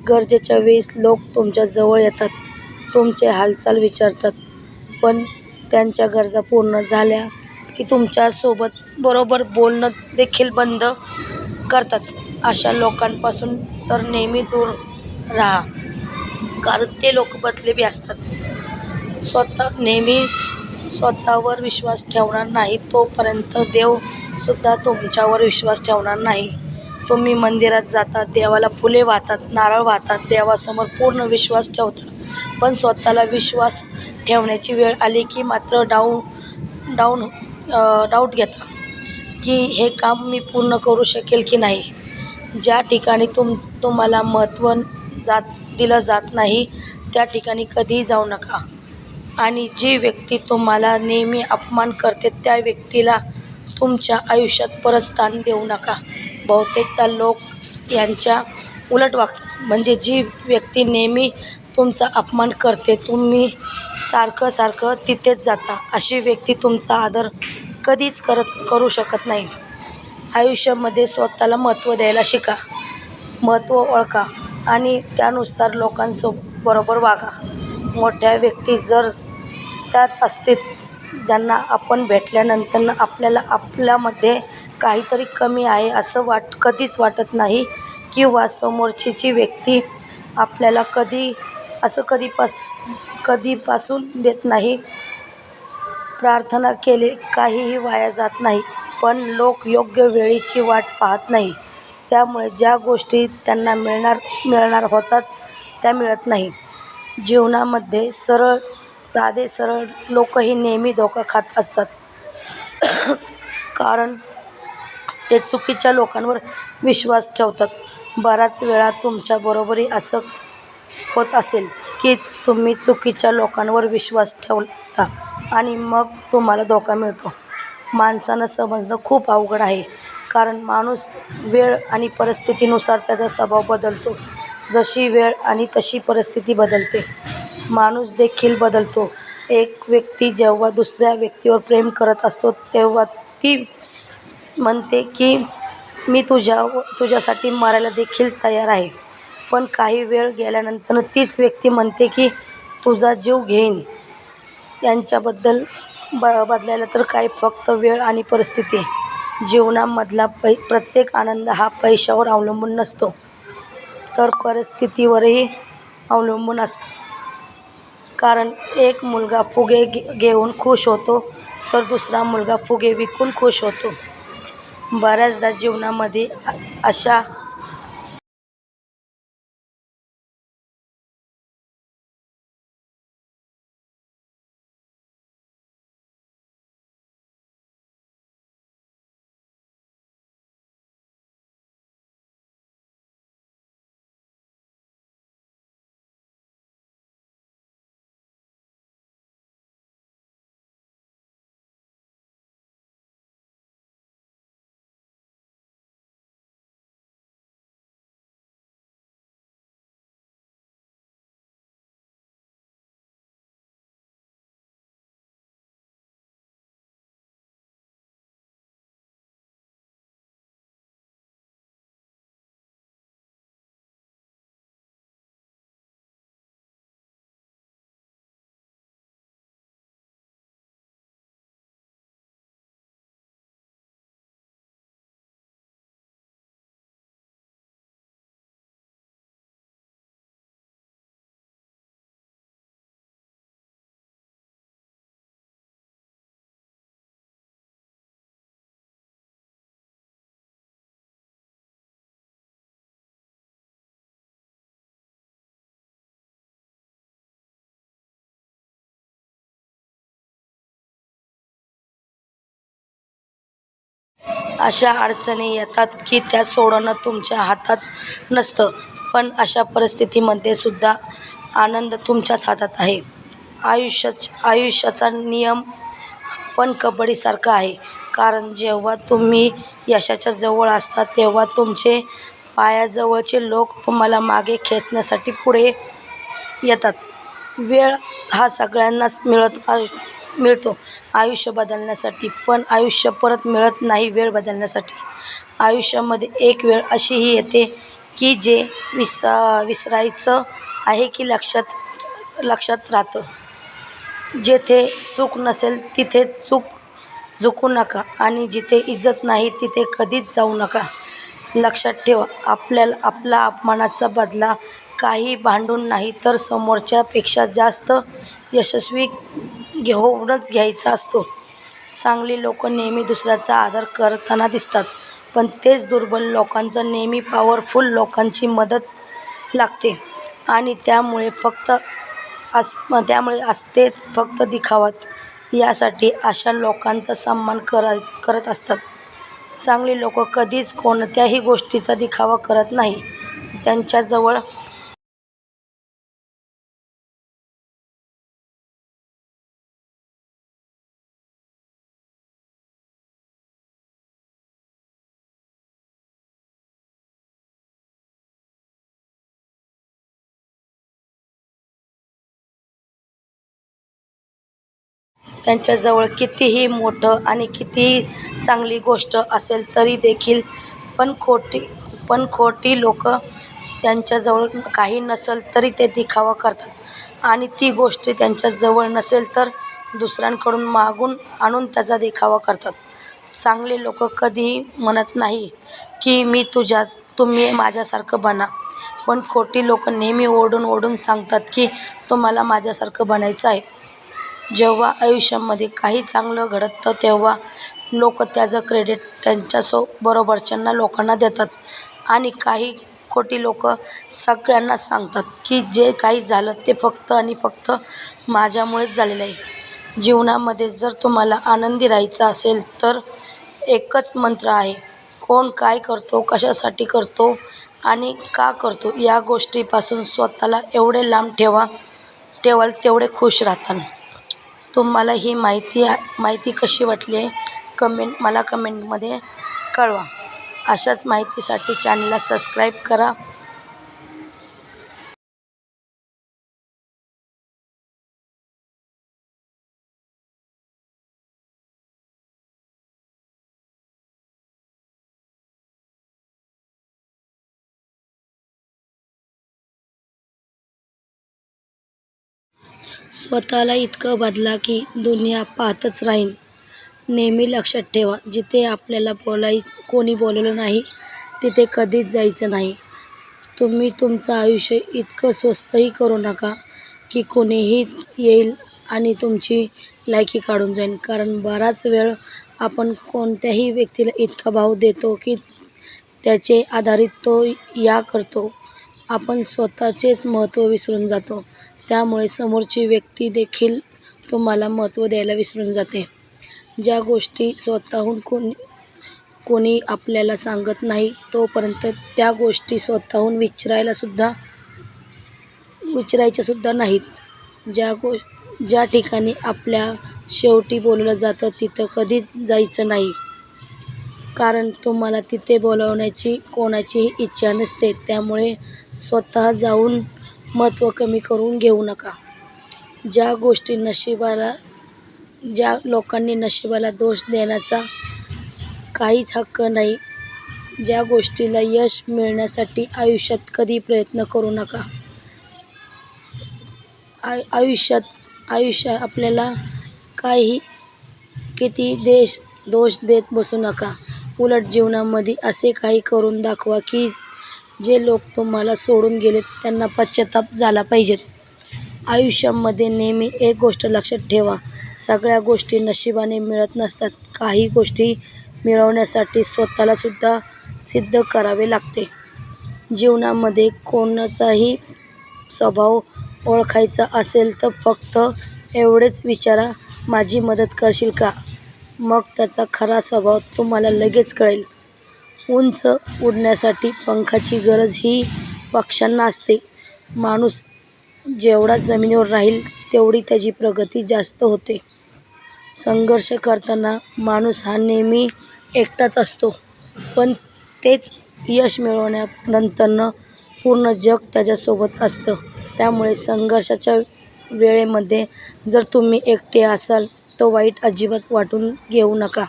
गरजेच्या वेळेस लोक तुमच्या जवळ येतात, तुमचे हालचाल विचारतात, पण त्यांच्या गरजा पूर्ण झाल्या की तुमच्यासोबत बरोबर बोलणं देखील बंद करतात. अशा लोकांपासून तर नेहमी दूर राहा, कारण ते लोक बदलेबी असतात. नेहमी स्वतःवर विश्वास ठेवणार नाही तोपर्यंत देव सुद्धा तुमच्यावर विश्वास ठेवणार नाही. तुम्ही मंदिरात जाता, देवाला फुले वाहतात, नारळ वाहतात, देवासमोर पूर्ण विश्वास ठेवता, पण स्वतःला विश्वास ठेवण्याची वेळ आली की मात्र डाऊट घेता की हे काम मी पूर्ण करू शकेल की नाही. ज्या ठिकाणी तुम्हाला महत्त्व दिलं जात नाही त्या ठिकाणी कधीही जाऊ नका. आणि जी व्यक्ती तुम्हाला नेहमी अपमान करते त्या व्यक्तीला तुमच्या आयुष्यात परत स्थान देऊ नका. बहुतेकदा लोक यांच्या उलट वागतात. म्हणजे जी व्यक्ती नेहमी तुमचा अपमान करते, तुम्ही सारखं तिथेच जाता, अशी व्यक्ती तुमचा आदर कधीच करू शकत नाही. आयुष्यामध्ये स्वतःला महत्त्व द्यायला शिका. महत्त्व ओळखा आणि त्यानुसार लोकांबरोबर वागा. मोठ्या व्यक्ती जर त्याच असतील ज्यांना आपण भेटल्यानंतर आपल्याला आपल्यामध्ये काहीतरी कमी आहे असं कधीच वाटत नाही, किंवा समोरची व्यक्ती आपल्याला कधीपासून देत नाही. प्रार्थना केली काहीही वाया जात नाही, पण लोक योग्य वेळेची वाट पाहत नाही. त्यामुळे ज्या गोष्टी त्यांना मिळणार होतात त्या मिळत नाही. जीवनामध्ये साधे सरळ लोकही नेहमी धोका खात असतात, कारण ते चुकीच्या लोकांवर विश्वास ठेवतात. बऱ्याच वेळा तुमच्याबरोबरही असं होत असेल की तुम्ही चुकीच्या लोकांवर विश्वास ठेवता आणि मग तुम्हाला धोका मिळतो. माणसांना समजणं खूप अवघड आहे, कारण माणूस वेळ आणि परिस्थितीनुसार त्याचा स्वभाव बदलतो. जशी वेळ आणि तशी परिस्थिती बदलते, माणूस देखील बदलतो. एक व्यक्ती जेव्हा दुसऱ्या व्यक्तीवर प्रेम करत असतो तेव्हा ती म्हणते की मी तुझ्यासाठी मरायला देखील तयार आहे, पण काही वेळ गेल्यानंतर तीच व्यक्ती म्हणते की तुझा जीव घेईन. यांच्याबद्दल बदलायला तर काय, फक्त वेळ आणि परिस्थिती. जीवनामधला प्रत्येक आनंद हा पैशावर अवलंबून नसतो, तर परिस्थितीवरही अवलंबून असतो. कारण एक मुलगा फुगे घेऊन खुश होतो, तर दुसरा मुलगा फुगे विकून खुश होतो. बऱ्याचदा जीवनामध्ये अशा अशा अडचणी येतात की त्या सोडवणं तुमच्या हातात नसतं, पण अशा परिस्थितीमध्ये सुद्धा आनंद तुमच्याच हातात आहे. आयुष्याचा नियम पण कबड्डीसारखा आहे, कारण जेव्हा तुम्ही यशाच्या जवळ असता तेव्हा तुमचे पायाजवळचे लोक तुम्हाला मागे खेचण्यासाठी पुढे येतात. वेळ हा सगळ्यांनाच मिळतो आयुष्य बदलण्यासाठी, पण आयुष्य परत मिळत नाही वेळ बदलण्यासाठी. आयुष्यामध्ये एक वेळ अशीही येते की जे विसरायचं आहे की लक्षात राहतं. जेथे चूक नसेल तिथे झुकू नका आणि जिथे इज्जत नाही तिथे कधीच जाऊ नका. लक्षात ठेवा, आपला अपमानाचा बदला काही भांडून नाही तर समोरच्यापेक्षा जास्त यशस्वी होऊनच घ्यायचा असतो. चांगली लोक नेहमी दुसऱ्याचा आदर करताना दिसतात, पण तेच दुर्बल लोकांना नेहमी पॉवरफुल लोकांची मदत लागते आणि त्यामुळे असते फक्त दिखावा. यासाठी अशा लोकांचा सन्मान करत असतात. चांगली लोक कधीच कोणत्याही गोष्टीचा दिखावा करत नाही. त्यांच्याजवळ कितीही मोठं आणि कितीही चांगली गोष्ट असेल तरी देखील पण खोटी लोक त्यांच्याजवळ काही नसेल तरी ते दिखावा करतात आणि ती गोष्ट त्यांच्याजवळ नसेल तर दुसऱ्यांकडून मागून आणून त्याचा दिखावा करतात. चांगले लोक कधीही म्हणत नाही की तुम्ही माझ्यासारखं बना, पण खोटी लोक नेहमी ओरडून सांगतात की तुम्हाला माझ्यासारखं बनायचं आहे. जेव्हा आयुष्यामध्ये काही चांगलं घडतं तेव्हा लोक त्याचं क्रेडिट त्यांच्याबरोबरच्या लोकांना देतात आणि काही खोटी लोक सगळ्यांनाच सांगतात की जे काही झालं ते फक्त आणि फक्त माझ्यामुळेच झालेलं आहे. जीवनामध्ये जर तुम्हाला आनंदी राहायचं असेल तर एकच मंत्र आहे, कोण काय करतो, कशासाठी करतो आणि का करतो या गोष्टीपासून स्वतःला एवढे लांब ठेवाल तेवढे खुश राहताल. तुम्हाला ही माहिती कशी वाटली मला कमेंटमध्ये कळवा. अशाच माहितीसाठी चॅनलला सबस्क्राईब करा. स्वतःला इतकं बदला की दुनिया पाहतच राहील. नेहमी लक्षात ठेवा, जिथे आपल्याला कोणी बोलवलं नाही तिथे कधीच जायचं नाही. तुम्ही तुमचं आयुष्य इतकं स्वस्तही करू नका की कोणीही येईल आणि तुमची लायकी काढून जाईल, कारण बराच वेळ आपण कोणत्याही व्यक्तीला इतका भाव देतो की त्याचे आधारित तो करतो. आपण स्वतःचेच महत्त्व विसरून जातो, त्यामुळे समोरची व्यक्ती देखील तुम्हाला महत्त्व द्यायला विसरून जाते. ज्या गोष्टी स्वतःहून कोणी आपल्याला सांगत नाही तोपर्यंत त्या गोष्टी स्वतःहून विचारायच्या सुद्धा नाहीत. ज्या ठिकाणी आपल्या शेवटी बोलवलं जातं तिथं कधीच जायचं नाही, कारण तुम्हाला तिथे बोलवण्याची कोणाचीही इच्छा नसते. त्यामुळे स्वतः जाऊन महत्त्व कमी करून घेऊ नका. ज्या लोकांनी नशिबाला दोष देण्याचा काहीच हक्क नाही, ज्या गोष्टीला यश मिळण्यासाठी आयुष्यात कधी प्रयत्न करू नका. आयुष्यात आपल्याला किती दोष देत बसू नका. उलट जीवनामध्ये असे काही करून दाखवा की जे लोक तुम्हाला सोडून गेलेत त्यांना पश्चाताप झाला पाहिजे. आयुष्यामध्ये नेहमी एक गोष्ट लक्षात ठेवा, सगळ्या गोष्टी नशिबाने मिळत नसतात. काही गोष्टी मिळवण्यासाठी स्वतःला सुद्धा सिद्ध करावे लागते. जीवनामध्ये कोणाचाही स्वभाव ओळखायचा असेल तर फक्त एवढेच विचारा, माझी मदत करशील का? मग त्याचा खरा स्वभाव तुम्हाला लगेच कळेल. उंच उडण्यासाठी पंखाची गरज ही पक्ष्यांना असते. माणूस जेवढा जमिनीवर राहील तेवढी त्याची प्रगती जास्त होते. संघर्ष करताना माणूस हा नेहमी एकटाच असतो, पण तेच यश मिळवल्यानंतर पूर्ण जग त्याच्यासोबत असतं. त्यामुळे संघर्षाच्या वेळेमध्ये जर तुम्ही एकटे असाल तर वाईट अजिबात वाटून घेऊ नका.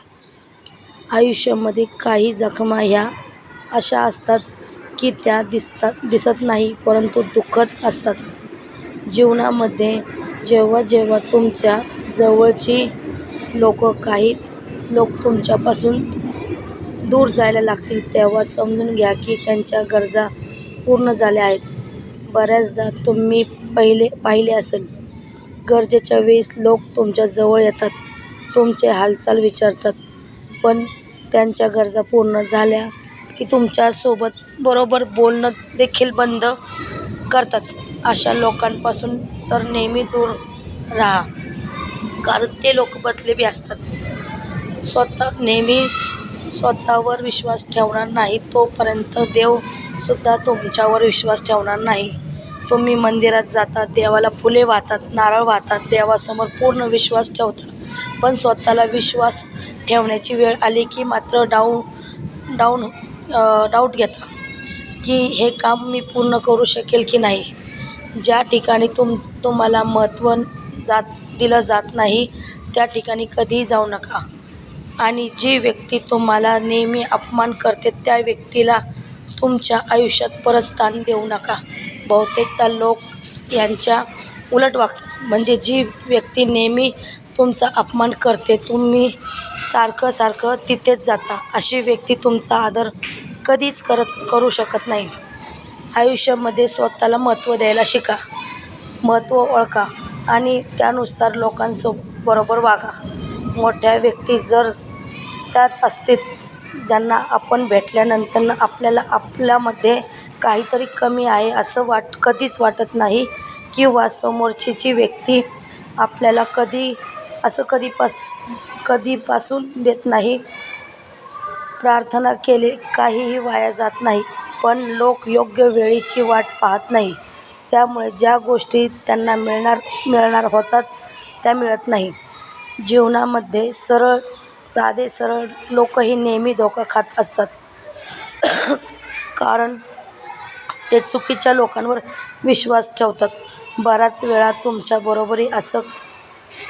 आयुष्यामध्ये काही जखमा ह्या अशा असतात की त्या दिसत नाही, परंतु दुःखद असतात. जीवनामध्ये जेव्हा जेव्हा तुमच्या जवळची काही लोक तुमच्यापासून दूर जायला लागतील, तेव्हा समजून घ्या की त्यांच्या गरजा पूर्ण झाल्या आहेत. बऱ्याचदा तुम्ही पाहिले असेल, गरजेच्या वेळेस लोक तुमच्या जवळ येतात, तुमचे हालचाल विचारतात, पण त्यांच्या गरजा पूर्ण झाल्या की तुमच्यासोबत बरोबर बोलणं देखील बंद करतात. अशा लोकांपासून तर नेहमी दूर राहा, कारण ते लोक बदलेबी असतात. नेहमी स्वतःवर विश्वास ठेवणार नाही तोपर्यंत देव सुद्धा तुमच्यावर विश्वास ठेवणार नाही. तुम्ही मंदिरात जाता, देवाला फुले वाहतात, नारळ वाहतात, देवासमोर पूर्ण विश्वास ठेवता, पण स्वतःला विश्वास ठेवण्याची वेळ आली की मात्र डाऊट घेता की हे काम मी पूर्ण करू शकेल की नाही. ज्या ठिकाणी तुम्हाला महत्त्व दिलं जात नाही त्या ठिकाणी कधीही जाऊ नका. आणि जी व्यक्ती तुम्हाला नेहमी अपमान करते त्या व्यक्तीला तुमच्या आयुष्यात परत स्थान देऊ नका. बहुतेकदा लोक यांच्या उलट वागतात. म्हणजे जी व्यक्ती नेहमी तुमचा अपमान करते, तुम्ही सारखं तिथेच जाता, अशी व्यक्ती तुमचा आदर कधीच करू शकत नाही. आयुष्यामध्ये स्वतःला महत्त्व द्यायला शिका. महत्त्व ओळखा आणि त्यानुसार लोकांबरोबर वागा. मोठ्या व्यक्ती जर त्याच असतील ज्यांना आपण भेटल्यानंतर आपल्याला आपल्यामध्ये काहीतरी कमी आहे असं कधीच वाटत नाही, किंवा समोरची व्यक्ती आपल्याला कधीपासून देत नाही. प्रार्थना केली काहीही वाया जात नाही, पण लोक योग्य वेळेची वाट पाहत नाही. त्यामुळे ज्या गोष्टी त्यांना मिळणार होतात त्या मिळत नाही. जीवनामध्ये साधे सरळ लोकही नेहमी धोका खात असतात, कारण ते चुकीच्या लोकांवर विश्वास ठेवतात. बऱ्याच वेळा तुमच्याबरोबरही असं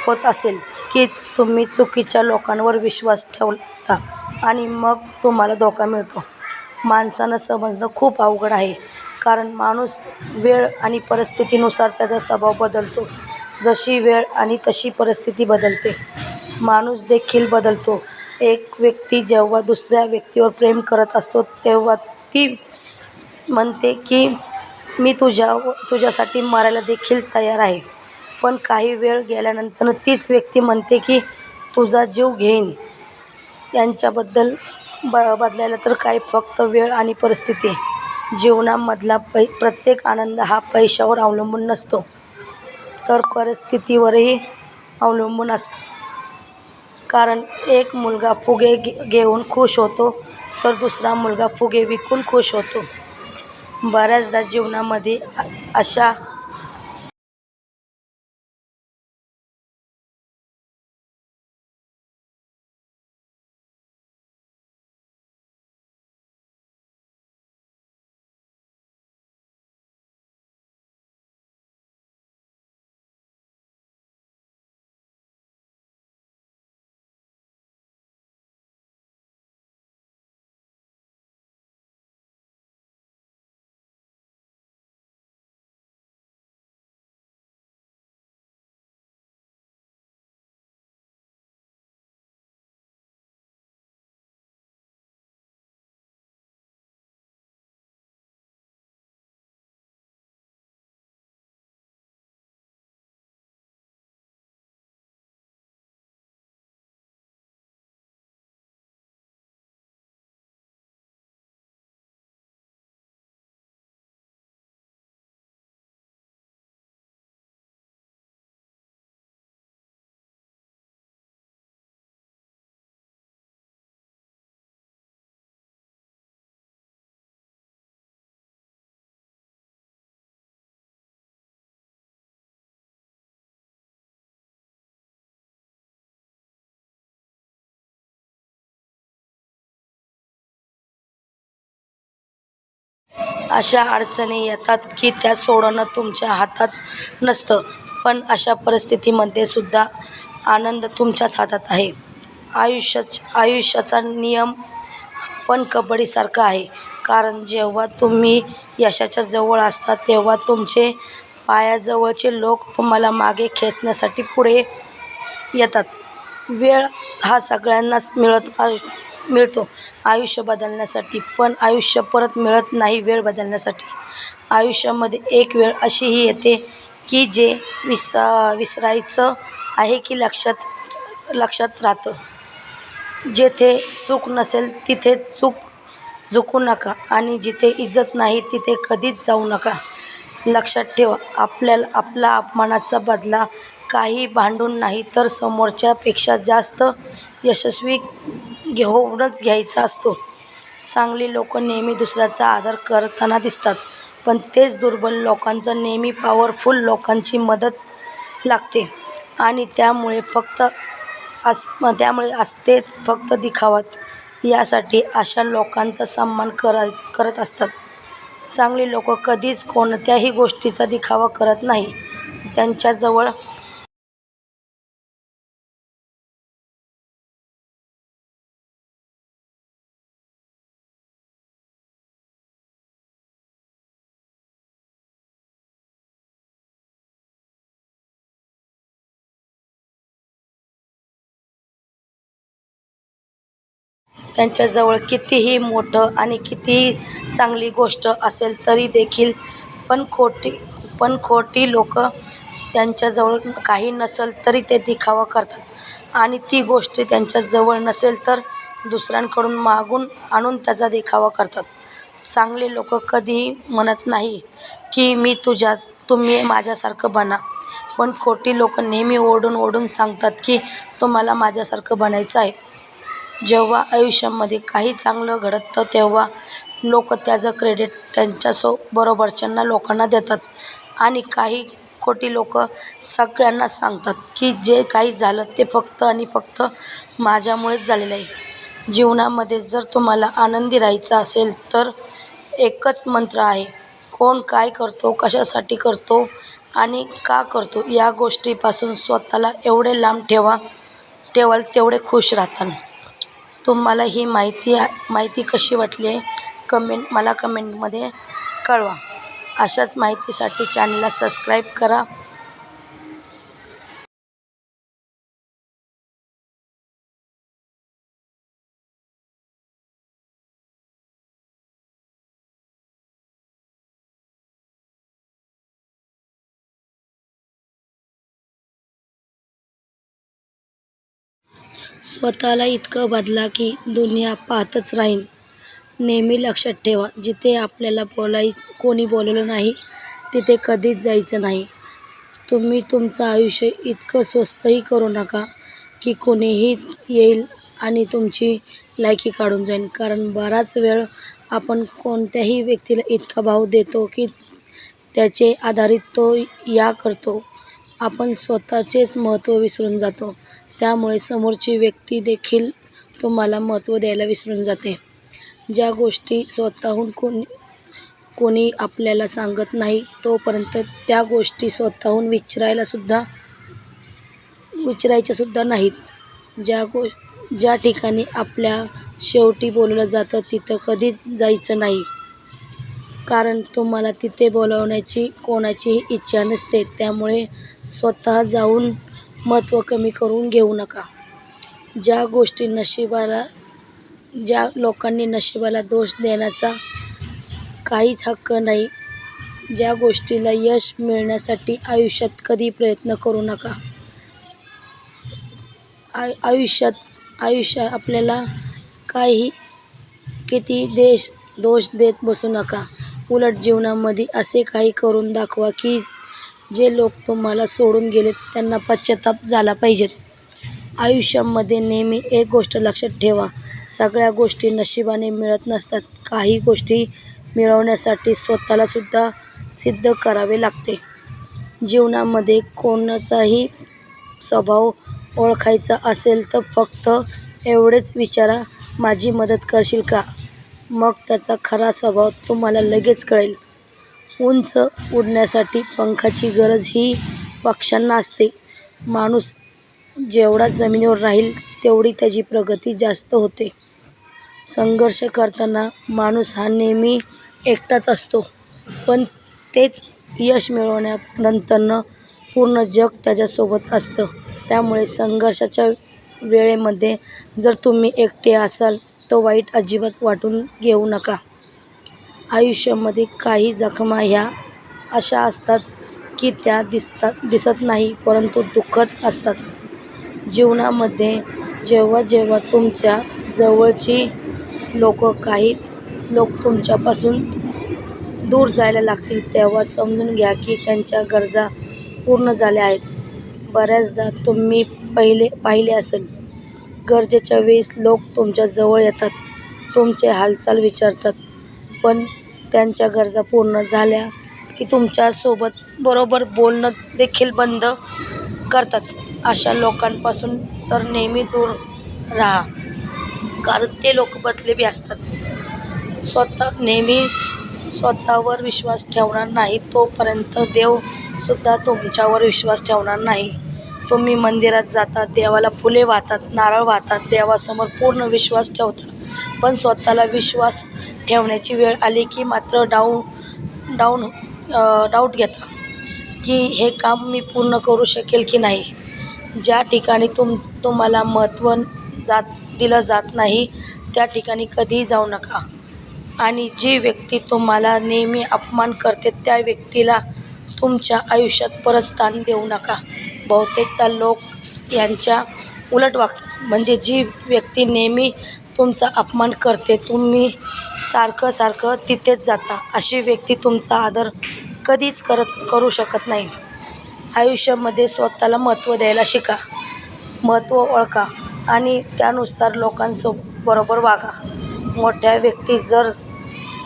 होत असेल की तुम्ही चुकीच्या लोकांवर विश्वास ठेवता आणि मग तुम्हाला धोका मिळतो. माणसांना समजणं खूप अवघड आहे, कारण माणूस वेळ आणि परिस्थितीनुसार त्याचा स्वभाव बदलतो. जशी वेळ आणि तशी परिस्थिती बदलते, माणूस देखील बदलतो. एक व्यक्ती जेव्हा दुसऱ्या व्यक्तीवर प्रेम करत असतो तेव्हा ती म्हणते की मी तुझ्यासाठी मरायला देखील तयार आहे, पण काही वेळ गेल्यानंतर तीच व्यक्ती म्हणते की तुझा जीव घेईन. यांच्याबद्दल बदलायला तर काय, फक्त वेळ आणि परिस्थिती. जीवनामधला प्रत्येक आनंद हा पैशावर अवलंबून नसतो, तर परिस्थितीवरही अवलंबून असतो. कारण एक मुलगा फुगे घेऊन खुश होतो, तर दुसरा मुलगा फुगे विकून खुश होतो. बऱ्याचदा जीवनामध्ये अशा अशा अडचणी येतात की त्या सोडवणं तुमच्या हातात नसतं, पण अशा परिस्थितीमध्ये सुद्धा आनंद तुमच्याच हातात आहे. आयुष्याचा नियम पण कबड्डीसारखा आहे, कारण जेव्हा तुम्ही यशाच्या जवळ असता तेव्हा तुमचे पायाजवळचे लोक तुम्हाला मागे खेचण्यासाठी पुढे येतात. वेळ हा सगळ्यांनाच मिळतो आयुष्य बदलण्यासाठी, पण आयुष्य परत मिळत नाही वेळ बदलण्यासाठी. आयुष्यामध्ये एक वेळ अशीही येते की जे विसरायचं आहे की लक्षात राहतं. जेथे चूक नसेल तिथे झुकू नका आणि जिथे इज्जत नाही तिथे कधीच जाऊ नका. लक्षात ठेवा, आपला अपमानाचा बदला काही भांडून नाही तर समोरच्यापेक्षा जास्त यशस्वी होऊनच घ्यायचा असतो. चांगली लोक नेहमी दुसऱ्याचा आदर करताना दिसतात, पण तेच दुर्बल लोकांना नेहमी पॉवरफुल लोकांची मदत लागते आणि त्यामुळे असते फक्त दिखावा. यासाठी अशा लोकांचा सन्मान करत असतात. चांगली लोक कधीच कोणत्याही गोष्टीचा दिखावा करत नाही. त्यांच्याजवळ कितीही मोठं आणि कितीही चांगली गोष्ट असेल तरी देखील पण खोटी लोक त्यांच्याजवळ काही नसेल तरी ते दिखावा करतात आणि ती गोष्ट त्यांच्याजवळ नसेल तर दुसऱ्यांकडून मागून आणून त्याचा दिखावा करतात. चांगले लोक कधीही म्हणत नाही की तुम्ही माझ्यासारखं बना, पण खोटी लोक नेहमी ओरडून सांगतात की तुम्हाला माझ्यासारखं बनायचं आहे. जेव्हा आयुष्यामध्ये काही चांगलं घडतं तेव्हा लोक त्याचं क्रेडिट त्यांच्याबरोबरच्या लोकांना देतात आणि काही खोटी लोक सगळ्यांनाच सांगतात की जे काही झालं ते फक्त आणि फक्त माझ्यामुळेच झालेलं आहे. जीवनामध्ये जर तुम्हाला आनंदी राहायचं असेल तर एकच मंत्र आहे, कोण काय करतो, कशासाठी करतो आणि का करतो या गोष्टीपासून स्वतःला एवढे लांब ठेवाल तेवढे खुश राहताल. तुम्हाला ही माहिती कशी वाटली मला कमेंटमध्ये कळवा. अशाच माहितीसाठी चॅनलला सबस्क्राईब करा. स्वतःला इतकं बदला की दुनिया पाहतच राहील. नेहमी लक्षात ठेवा, जिथे आपल्याला कोणी बोलवलं नाही तिथे कधीच जायचं नाही. तुम्ही तुमचं आयुष्य इतकं स्वस्तही करू नका की कोणीही येईल आणि तुमची लायकी काढून जाईल, कारण बराच वेळ आपण कोणत्याही व्यक्तीला इतका भाव देतो की त्याचे आधारित तो करतो. आपण स्वतःचेच महत्त्व विसरून जातो, त्यामुळे समोरची व्यक्ती देखील तुम्हाला महत्त्व द्यायला विसरून जाते. ज्या गोष्टी स्वतःहून कोणी आपल्याला सांगत नाही तोपर्यंत त्या गोष्टी स्वतःहून विचारायच्या सुद्धा नाहीत. ज्या ठिकाणी आपल्या शेवटी बोलवलं जातं तिथं कधीच जायचं नाही, कारण तुम्हाला तिथे बोलवण्याची कोणाचीही इच्छा नसते. त्यामुळे स्वतः जाऊन महत्त्व कमी करून घेऊ नका. ज्या लोकांनी नशिबाला दोष देण्याचा काहीच हक्क नाही, ज्या गोष्टीला यश मिळण्यासाठी आयुष्यात कधी प्रयत्न करू नका. आयुष्यात आपल्याला किती दोष देत बसू नका. उलट जीवनामध्ये असे काही करून दाखवा की जे लोक तुम्हाला सोडून गेलेत त्यांना पश्चाताप झाला पाहिजे. आयुष्यामध्ये नेहमी एक गोष्ट लक्षात ठेवा, सगळ्या गोष्टी नशिबाने मिळत नसतात. काही गोष्टी मिळवण्यासाठी स्वतःला सुद्धा सिद्ध करावे लागते. जीवनामध्ये कोणाचाही स्वभाव ओळखायचा असेल तर फक्त एवढेच विचारा, माझी मदत करशील का? मग त्याचा खरा स्वभाव तुम्हाला लगेच कळेल. उंच उडण्यासाठी पंखाची गरज ही पक्ष्यांना असते. माणूस जेवढा जमिनीवर राहील तेवढी त्याची प्रगती जास्त होते. संघर्ष करताना माणूस हा नेहमी एकटाच असतो, पण तेच यश मिळवल्यानंतर पूर्ण जग त्याच्यासोबत असतं. त्यामुळे संघर्षाच्या वेळेमध्ये जर तुम्ही एकटे असाल तर वाईट अजिबात वाटून घेऊ नका. आयुष्यामध्ये काही जखमा ह्या अशा असतात की त्या दिसत नाही, परंतु दुःखद असतात. जीवनामध्ये जेव्हा जेव्हा तुमच्या जवळची काही लोक तुमच्यापासून दूर जायला लागतील, तेव्हा समजून घ्या की त्यांच्या गरजा पूर्ण झाल्या आहेत. बऱ्याचदा तुम्ही पाहिले असेल, गरजेच्या वेळेस लोक तुमच्या जवळ येतात, तुमचे हालचाल विचारतात, पण त्यांच्या गरजा पूर्ण झाल्या की तुमच्यासोबत बरोबर बोलणं देखील बंद करतात. अशा लोकांपासून तर नेहमी दूर राहा, कारण ते लोक बदलेबी असतात. नेहमी स्वतःवर विश्वास ठेवणार नाही तोपर्यंत देव सुद्धा तुमच्यावर विश्वास ठेवणार नाही. तुम्ही मंदिरात जाता, देवाला फुले वाहतात, नारळ वाहतात, देवासमोर पूर्ण विश्वास ठेवता, पण स्वतःला विश्वास ठेवण्याची वेळ आली की मात्र डाऊट घेता की हे काम मी पूर्ण करू शकेल की नाही. ज्या ठिकाणी तुम्हाला महत्त्व दिलं जात नाही त्या ठिकाणी कधीही जाऊ नका. आणि जी व्यक्ती तुम्हाला नेहमी अपमान करते त्या व्यक्तीला तुमच्या आयुष्यात परत स्थान देऊ नका. बहुतेकदा लोक यांच्या उलट वागतात. म्हणजे जी व्यक्ती नेहमी तुमचा अपमान करते, तुम्ही सारखं तिथेच जाता, अशी व्यक्ती तुमचा आदर कधीच करू शकत नाही. आयुष्यामध्ये स्वतःला महत्त्व द्यायला शिका, महत्त्व ओळखा आणि त्यानुसार लोकांबरोबर वागा. मोठ्या व्यक्ती जर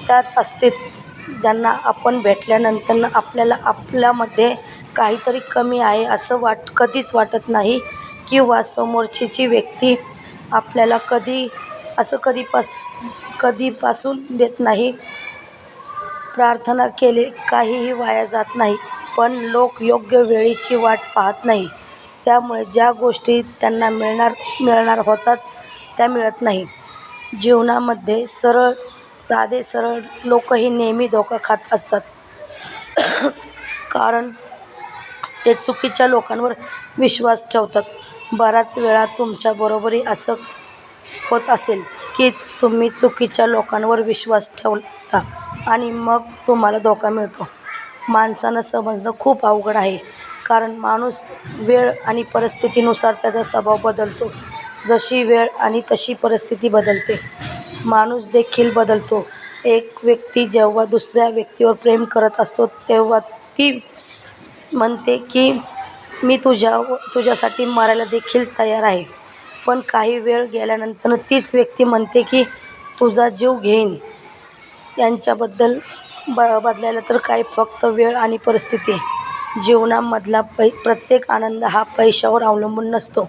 त्याच असतील ज्यांना आपण भेटल्यानंतर आपल्याला आपल्यामध्ये काहीतरी कमी आहे असं कधीच वाटत नाही, किंवा समोरची व्यक्ती आपल्याला कधीपासून देत नाही. प्रार्थना केली काहीही वाया जात नाही, पण लोक योग्य वेळेची वाट पाहत नाही. त्यामुळे ज्या गोष्टी त्यांना मिळणार होतात त्या मिळत नाही. जीवनामध्ये साधे सरळ लोकही नेहमी धोका खात असतात, कारण ते चुकीच्या लोकांवर विश्वास ठेवतात. बऱ्याच वेळा तुमच्याबरोबरही असं होत असेल की तुम्ही चुकीच्या लोकांवर विश्वास ठेवता आणि मग तुम्हाला धोका मिळतो. माणसांना समजणं खूप अवघड आहे, कारण माणूस वेळ आणि परिस्थितीनुसार त्याचा स्वभाव बदलतो. जशी वेळ आणि तशी परिस्थिती बदलते, माणूस देखील बदलतो. एक व्यक्ती जेव्हा दुसऱ्या व्यक्तीवर प्रेम करत असतो तेव्हा ती म्हणते की मी तुझ्यासाठी मरायला देखील तयार आहे, पण काही वेळ गेल्यानंतर तीच व्यक्ती म्हणते की तुझा जीव घेईन. यांच्याबद्दल बदलायला तर काय, फक्त वेळ आणि परिस्थिती. जीवनामधला प्रत्येक आनंद हा पैशावर अवलंबून नसतो,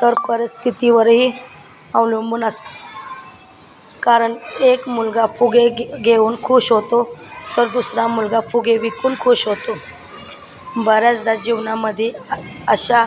तर परिस्थितीवरही अवलंबून असतो. कारण एक मुलगा फुगे घेऊन खुश होतो, तर दुसरा मुलगा फुगे विकून खुश होतो. बऱ्याचदा जीवनामध्ये अशा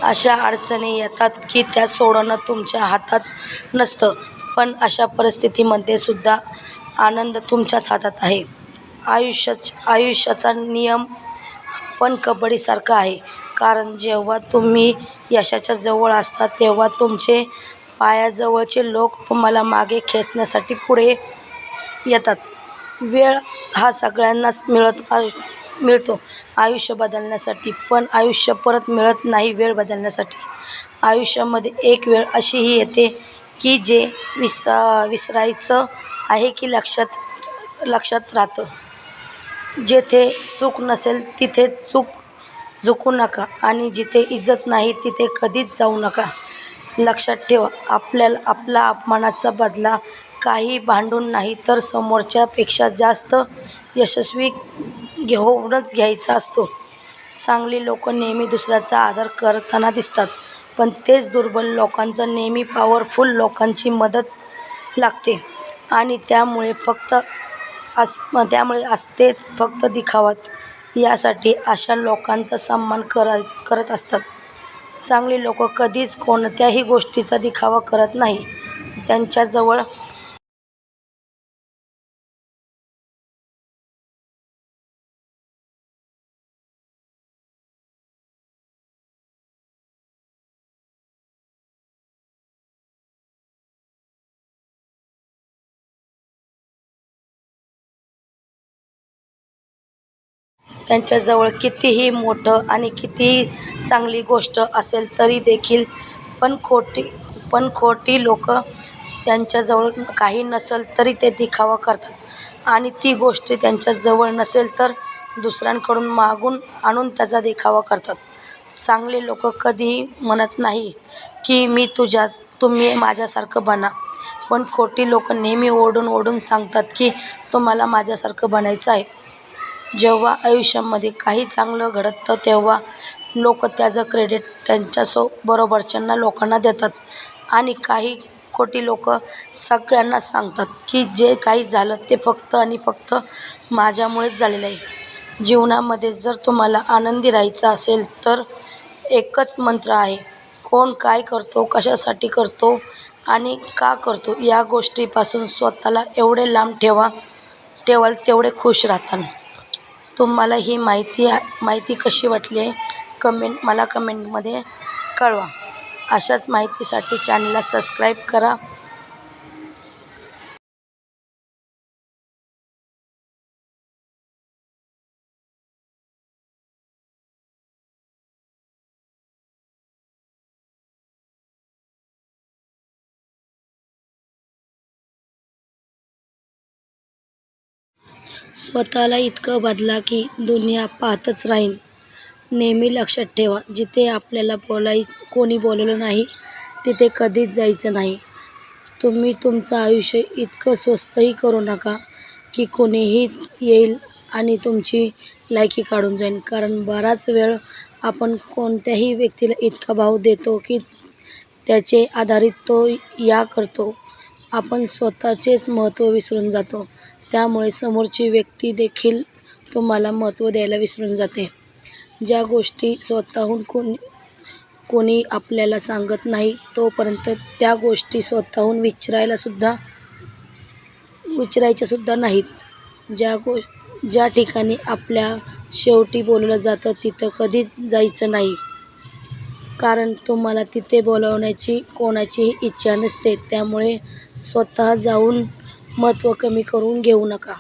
अशा अडचणी येतात की त्या सोडवणं तुमच्या हातात नसतं, पण अशा परिस्थितीमध्ये सुद्धा आनंद तुमच्याच हातात आहे. आयुष्याचा नियम पण कबड्डीसारखा आहे, कारण जेव्हा तुम्ही यशाच्या जवळ असता तेव्हा तुमचे पायाजवळचे लोक तुम्हाला मागे खेचण्यासाठी पुढे येतात. वेळ हा सगळ्यांनाच मिळतो आयुष्य बदलण्यासाठी, पण आयुष्य परत मिळत नाही वेळ बदलण्यासाठी. आयुष्यामध्ये एक वेळ अशीही येते की जे विसरायचं आहे की लक्षात राहतं. जेथे चूक नसेल तिथे झुकू नका आणि जिथे इज्जत नाही तिथे कधीच जाऊ नका. लक्षात ठेवा, आपला अपमानाचा बदला काही भांडून नाही तर समोरच्यापेक्षा जास्त यशस्वी होऊनच घ्यायचा असतो. चांगली लोक नेहमी दुसऱ्याचा आदर करताना दिसतात, पण तेच दुर्बल लोकांना नेहमी पॉवरफुल लोकांची मदत लागते आणि त्यामुळे असते फक्त दिखावा. यासाठी अशा लोकांचा सन्मान करत असतात. चांगली लोक कधीच कोणत्याही गोष्टीचा दिखावा करत नाही. त्यांच्याजवळ कितीही मोठं आणि कितीही चांगली गोष्ट असेल तरी देखील पण खोटी लोक त्यांच्याजवळ काही नसेल तरी ते दिखावा करतात आणि ती गोष्ट त्यांच्याजवळ नसेल तर दुसऱ्यांकडून मागून आणून त्याचा दिखावा करतात. चांगले लोक कधीही म्हणत नाही की तुम्ही माझ्यासारखं बना, पण खोटी लोक नेहमी ओरडून सांगतात की तुम्हाला माझ्यासारखं बनायचं आहे. जेव्हा आयुष्यामध्ये काही चांगलं घडतं तेव्हा लोक त्याचं क्रेडिट त्यांच्याबरोबरच्या लोकांना देतात आणि काही खोटी लोक सगळ्यांनाच सांगतात की जे काही झालं ते फक्त आणि फक्त माझ्यामुळेच झालेलं आहे. जीवनामध्ये जर तुम्हाला आनंदी राहायचं असेल तर एकच मंत्र आहे, कोण काय करतो, कशासाठी करतो आणि का करतो या गोष्टीपासून स्वतःला एवढे लांब ठेवाल तेवढे खुश राहताल. तुम्हाला ही माहिती कशी वाटली मला कमेंटमध्ये कळवा. अशाच माहितीसाठी चॅनलला सबस्क्राईब करा. स्वतःला इतकं बदला की दुनिया पाहतच राहील. नेहमी लक्षात ठेवा, जिथे आपल्याला कोणी बोलवलं नाही तिथे कधीच जायचं नाही. तुम्ही तुमचं आयुष्य इतकं स्वस्तही करू नका की कोणीही येईल आणि तुमची लायकी काढून जाईल, कारण बराच वेळ आपण कोणत्याही व्यक्तीला इतका भाव देतो की त्याचे आधारित तो करतो. आपण स्वतःचेच महत्त्व विसरून जातो, त्यामुळे समोरची व्यक्ती देखील तुम्हाला महत्त्व द्यायला विसरून जाते. ज्या गोष्टी स्वतःहून कोणी आपल्याला सांगत नाही तोपर्यंत त्या गोष्टी स्वतःहून विचारायच्या सुद्धा नाहीत. ज्या ठिकाणी आपल्या शेवटी बोलवलं जातं तिथं कधीच जायचं नाही, कारण तुम्हाला तिथे बोलवण्याची कोणाचीही इच्छा नसते. त्यामुळे स्वतः जाऊन महत्त्व कमी करून घेऊ नका.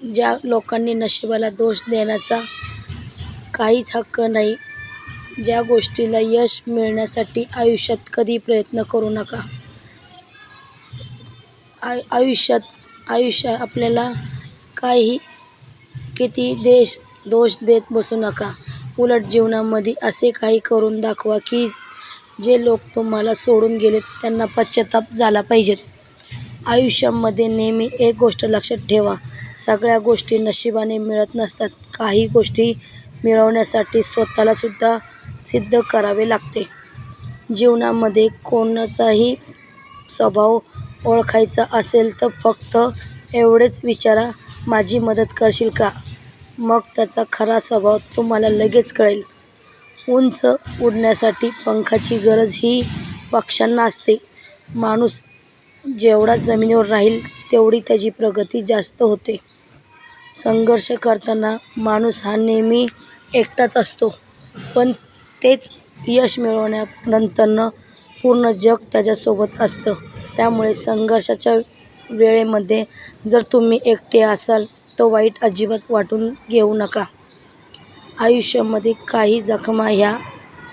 ज्या लोकांनी नशिबाला दोष देण्याचा काहीच हक्क नाही. ज्या गोष्टीला यश मिळण्यासाठी आयुष्यात कधी प्रयत्न करू नका. आयुष्यात आपल्याला किती दोष देत बसू नका. उलट जीवनामध्ये असे काही करून दाखवा की जे लोक तुम्हाला सोडून गेलेत त्यांना पश्चाताप झाला पाहिजे. आयुष्यामध्ये नेहमी एक गोष्ट लक्षात ठेवा, सगळ्या गोष्टी नशिबाने मिळत नसतात. काही गोष्टी मिळवण्यासाठी स्वतःला सुद्धा सिद्ध करावे लागते. जीवनामध्ये कोणाचाही स्वभाव ओळखायचा असेल तर फक्त एवढेच विचारा, माझी मदत करशील का? मग त्याचा खरा स्वभाव तुम्हाला लगेच कळेल. उंच उडण्यासाठी पंखाची गरज ही पक्ष्यांना असते. माणूस जेवढा जमिनीवर राहील तेवढी त्याची प्रगती जास्त होते. संघर्ष करताना माणूस हा नेहमी एकटाच असतो, पण तेच यश मिळवल्यानंतर पूर्ण जग त्याच्यासोबत असतं. त्यामुळे संघर्षाच्या वेळेमध्ये जर तुम्ही एकटे असाल तर वाईट अजिबात वाटून घेऊ नका. आयुष्यामध्ये काही जखमा ह्या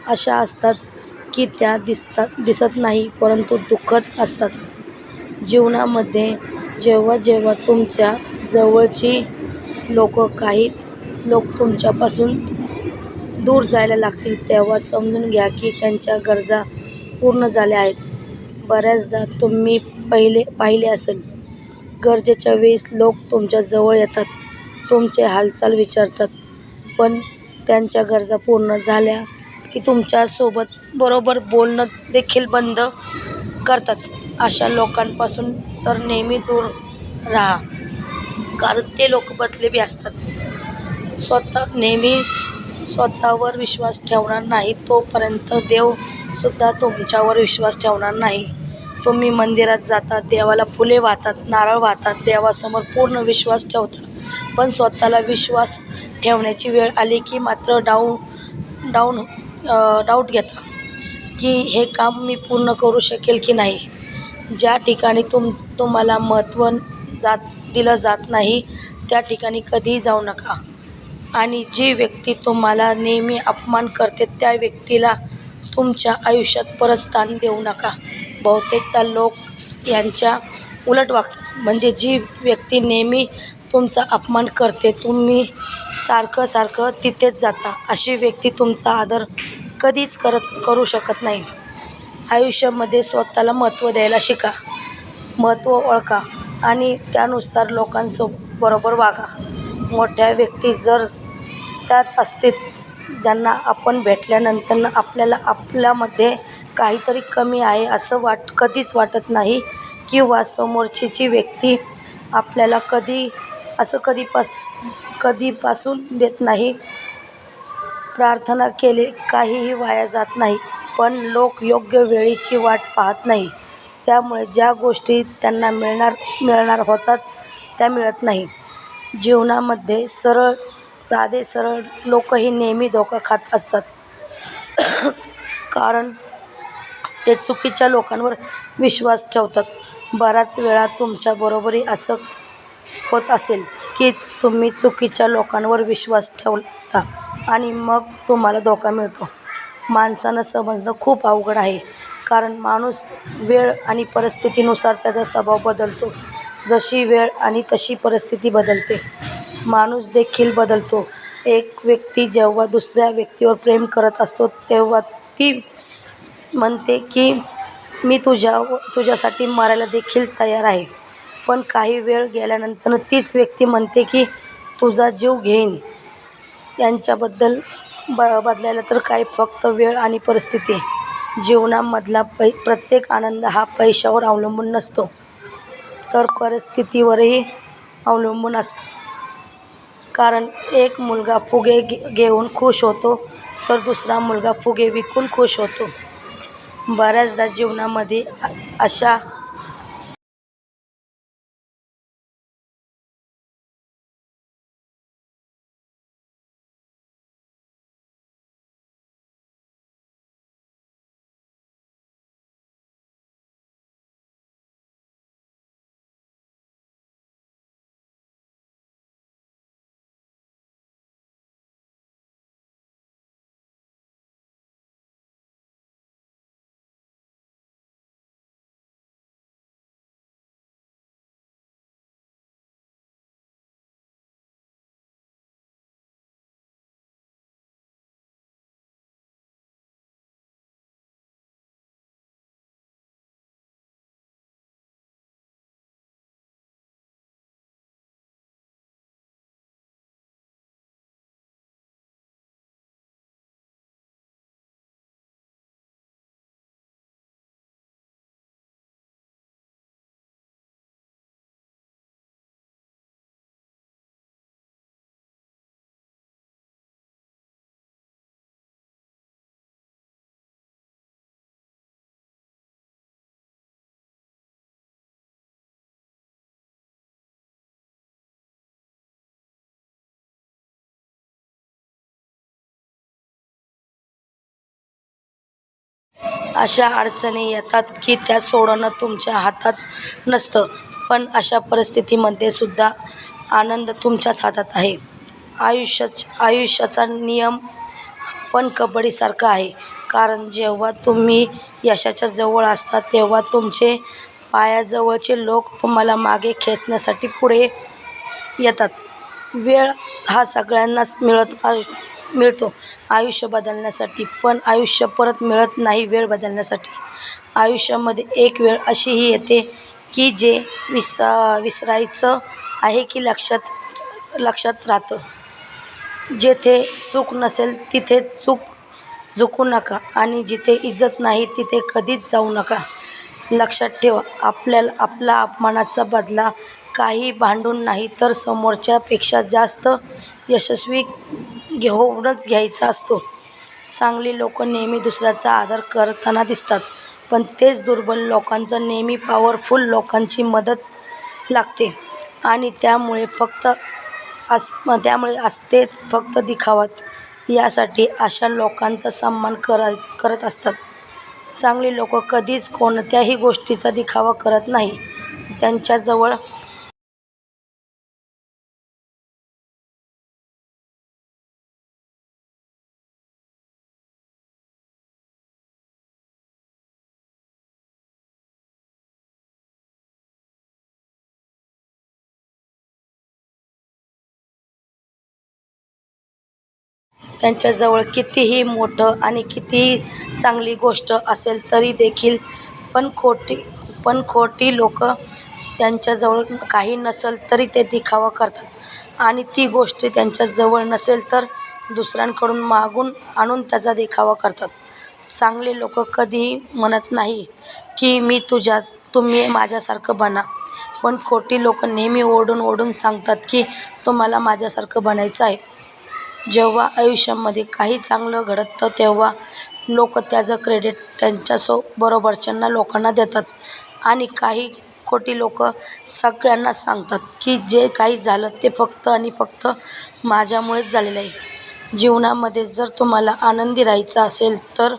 अशा असतात की त्या दिसत नाही, परंतु दुःखद असतात. जीवनामध्ये जेव्हा जेव्हा तुमच्या जवळची काही लोक तुमच्यापासून दूर जायला लागतील, तेव्हा समजून घ्या की त्यांच्या गरजा पूर्ण झाल्या आहेत. बऱ्याचदा तुम्ही पाहिले असेल, गरजेच्या वेळेस लोक तुमच्या जवळ येतात, तुमचे हालचाल विचारतात, पण त्यांच्या गरजा पूर्ण झाल्या की तुमच्यासोबत बरोबर बोलणं देखील बंद करतात. अशा लोकांपासून तर नेहमी दूर राहा, कारण ते लोक बदलेबी असतात. नेहमी स्वतःवर विश्वास ठेवणार नाही तोपर्यंत देव सुद्धा तुमच्यावर विश्वास ठेवणार नाही. तुम्ही मंदिरात जाता, देवाला फुले वाहतात, नारळ वाहतात, देवासमोर पूर्ण विश्वास ठेवता, पण स्वतःला विश्वास ठेवण्याची वेळ आली की मात्र डाऊट घेता की हे काम मी पूर्ण करू शकेल की नाही. ज्या ठिकाणी तुम्हाला महत्त्व दिलं जात नाही त्या ठिकाणी कधीही जाऊ नका. आणि जी व्यक्ती तुम्हाला नेहमी अपमान करते त्या व्यक्तीला तुमच्या आयुष्यात परत स्थान देऊ नका. बहुतेकदा लोक यांच्या उलट वागतात. म्हणजे जी व्यक्ती नेहमी तुमचा अपमान करते, तुम्ही सारखं तिथेच जाता, अशी व्यक्ती तुमचा आदर कधीच करू शकत नाही. आयुष्यामध्ये स्वतःला महत्त्व द्यायला शिका, महत्त्व ओळखा आणि त्यानुसार लोकांबरोबर वागा. मोठ्या व्यक्ती जर त्याच असतील ज्यांना आपण भेटल्यानंतर आपल्याला आपल्यामध्ये काहीतरी कमी आहे असं कधीच वाटत नाही, किंवा समोरची व्यक्ती आपल्याला कधीपासून देत नाही. प्रार्थना केले काहीही वाया जात नाही, पण लोक योग्य वेळेची वाट पाहत नाही. त्यामुळे ज्या गोष्टी त्यांना मिळणार होतात त्या मिळत नाही. जीवनामध्ये साधे सरळ लोकही नेहमी धोका खात असतात, कारण ते चुकीच्या लोकांवर विश्वास ठेवतात. बऱ्याच वेळा तुमच्याबरोबरही असं होत असेल की तुम्ही चुकीच्या लोकांवर विश्वास ठेवता आणि मग तुम्हाला धोका मिळतो. माणसांना समजणं खूप अवघड आहे, कारण माणूस वेळ आणि परिस्थितीनुसार त्याचा स्वभाव बदलतो. जशी वेळ आणि तशी परिस्थिती बदलते, माणूस देखील बदलतो. एक व्यक्ती जेव्हा दुसऱ्या व्यक्तीवर प्रेम करत असतो तेव्हा ती म्हणते की मी तुझ्यासाठी मरायला देखील तयार आहे, पण काही वेळ गेल्यानंतर तीच व्यक्ती म्हणते की तुझा जीव घेईन. यांच्याबद्दल बदलायला तर काय, फक्त वेळ आणि परिस्थिती. जीवनामधला प्रत्येक आनंद हा पैशावर अवलंबून नसतो, तर परिस्थितीवरही अवलंबून असतो. कारण एक मुलगा फुगे घेऊन खुश होतो, तर दुसरा मुलगा फुगे विकून खुश होतो. बऱ्याचदा जीवनामध्ये अशा अशा अडचणी येतात की त्या सोडवणं तुमच्या हातात नसतं, पण अशा परिस्थितीमध्ये सुद्धा आनंद तुमच्याच हातात आहे. आयुष्याचा नियम पण कबड्डीसारखा आहे, कारण जेव्हा तुम्ही यशाच्या जवळ असता तेव्हा तुमचे पायाजवळचे लोक तुम्हाला मागे खेचण्यासाठी पुढे येतात. वेळ हा सगळ्यांनाच मिळतो आयुष्य बदलण्यासाठी, पण आयुष्य परत मिळत नाही वेळ बदलण्यासाठी. आयुष्यामध्ये एक वेळ अशीही येते की जे विसरायचं आहे की लक्षात राहतं. जेथे चूक नसेल तिथे झुकू नका आणि जिथे इज्जत नाही तिथे कधीच जाऊ नका. लक्षात ठेवा, आपला अपमानाचा बदला काही भांडून नाही तर समोरच्यापेक्षा जास्त यशस्वी होऊनच घ्यायचा असतो. चांगली लोक नेहमी दुसऱ्याचा आदर करताना दिसतात, पण तेच दुर्बल लोकांना नेहमी पॉवरफुल लोकांची मदत लागते आणि त्यामुळे असते फक्त दिखावा. यासाठी अशा लोकांचा सन्मान करत असतात. चांगली लोक कधीच कोणत्याही गोष्टीचा दिखावा करत नाही. त्यांच्याजवळ कितीही मोठं आणि कितीही चांगली गोष्ट असेल तरी देखील पण खोटी लोक त्यांच्याजवळ काही नसेल तरी ते दिखावा करतात आणि ती गोष्ट त्यांच्याजवळ नसेल तर दुसऱ्यांकडून मागून आणून त्याचा दिखावा करतात. चांगले लोक कधीही म्हणत नाही की तुम्ही माझ्यासारखं बना, पण खोटी लोक नेहमी ओरडून सांगतात की तुम्हाला माझ्यासारखं बनायचं आहे. जेव्हा आयुष्यामध्ये काही चांगलं घडतं तेव्हा लोक त्याचं क्रेडिट त्यांच्याबरोबरच्या लोकांना देतात आणि काही खोटी लोक सगळ्यांनाच सांगतात की जे काही झालं ते फक्त आणि फक्त माझ्यामुळेच झालेलं आहे. जीवनामध्ये जर तुम्हाला आनंदी राहायचं असेल तर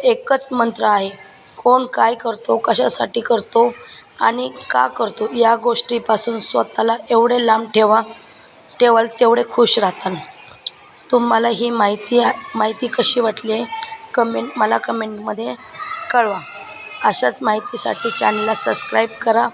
एकच मंत्र आहे, कोण काय करतो, कशासाठी करतो आणि का करतो या गोष्टीपासून स्वतःला एवढे लांब ठेवाल तेवढे खुश राहताल. तुम्हाला ही माहिती कशी वाटली मला कमेंटमध्ये कळवा. अशाच माहितीसाठी चॅनलला सबस्क्राईब करा.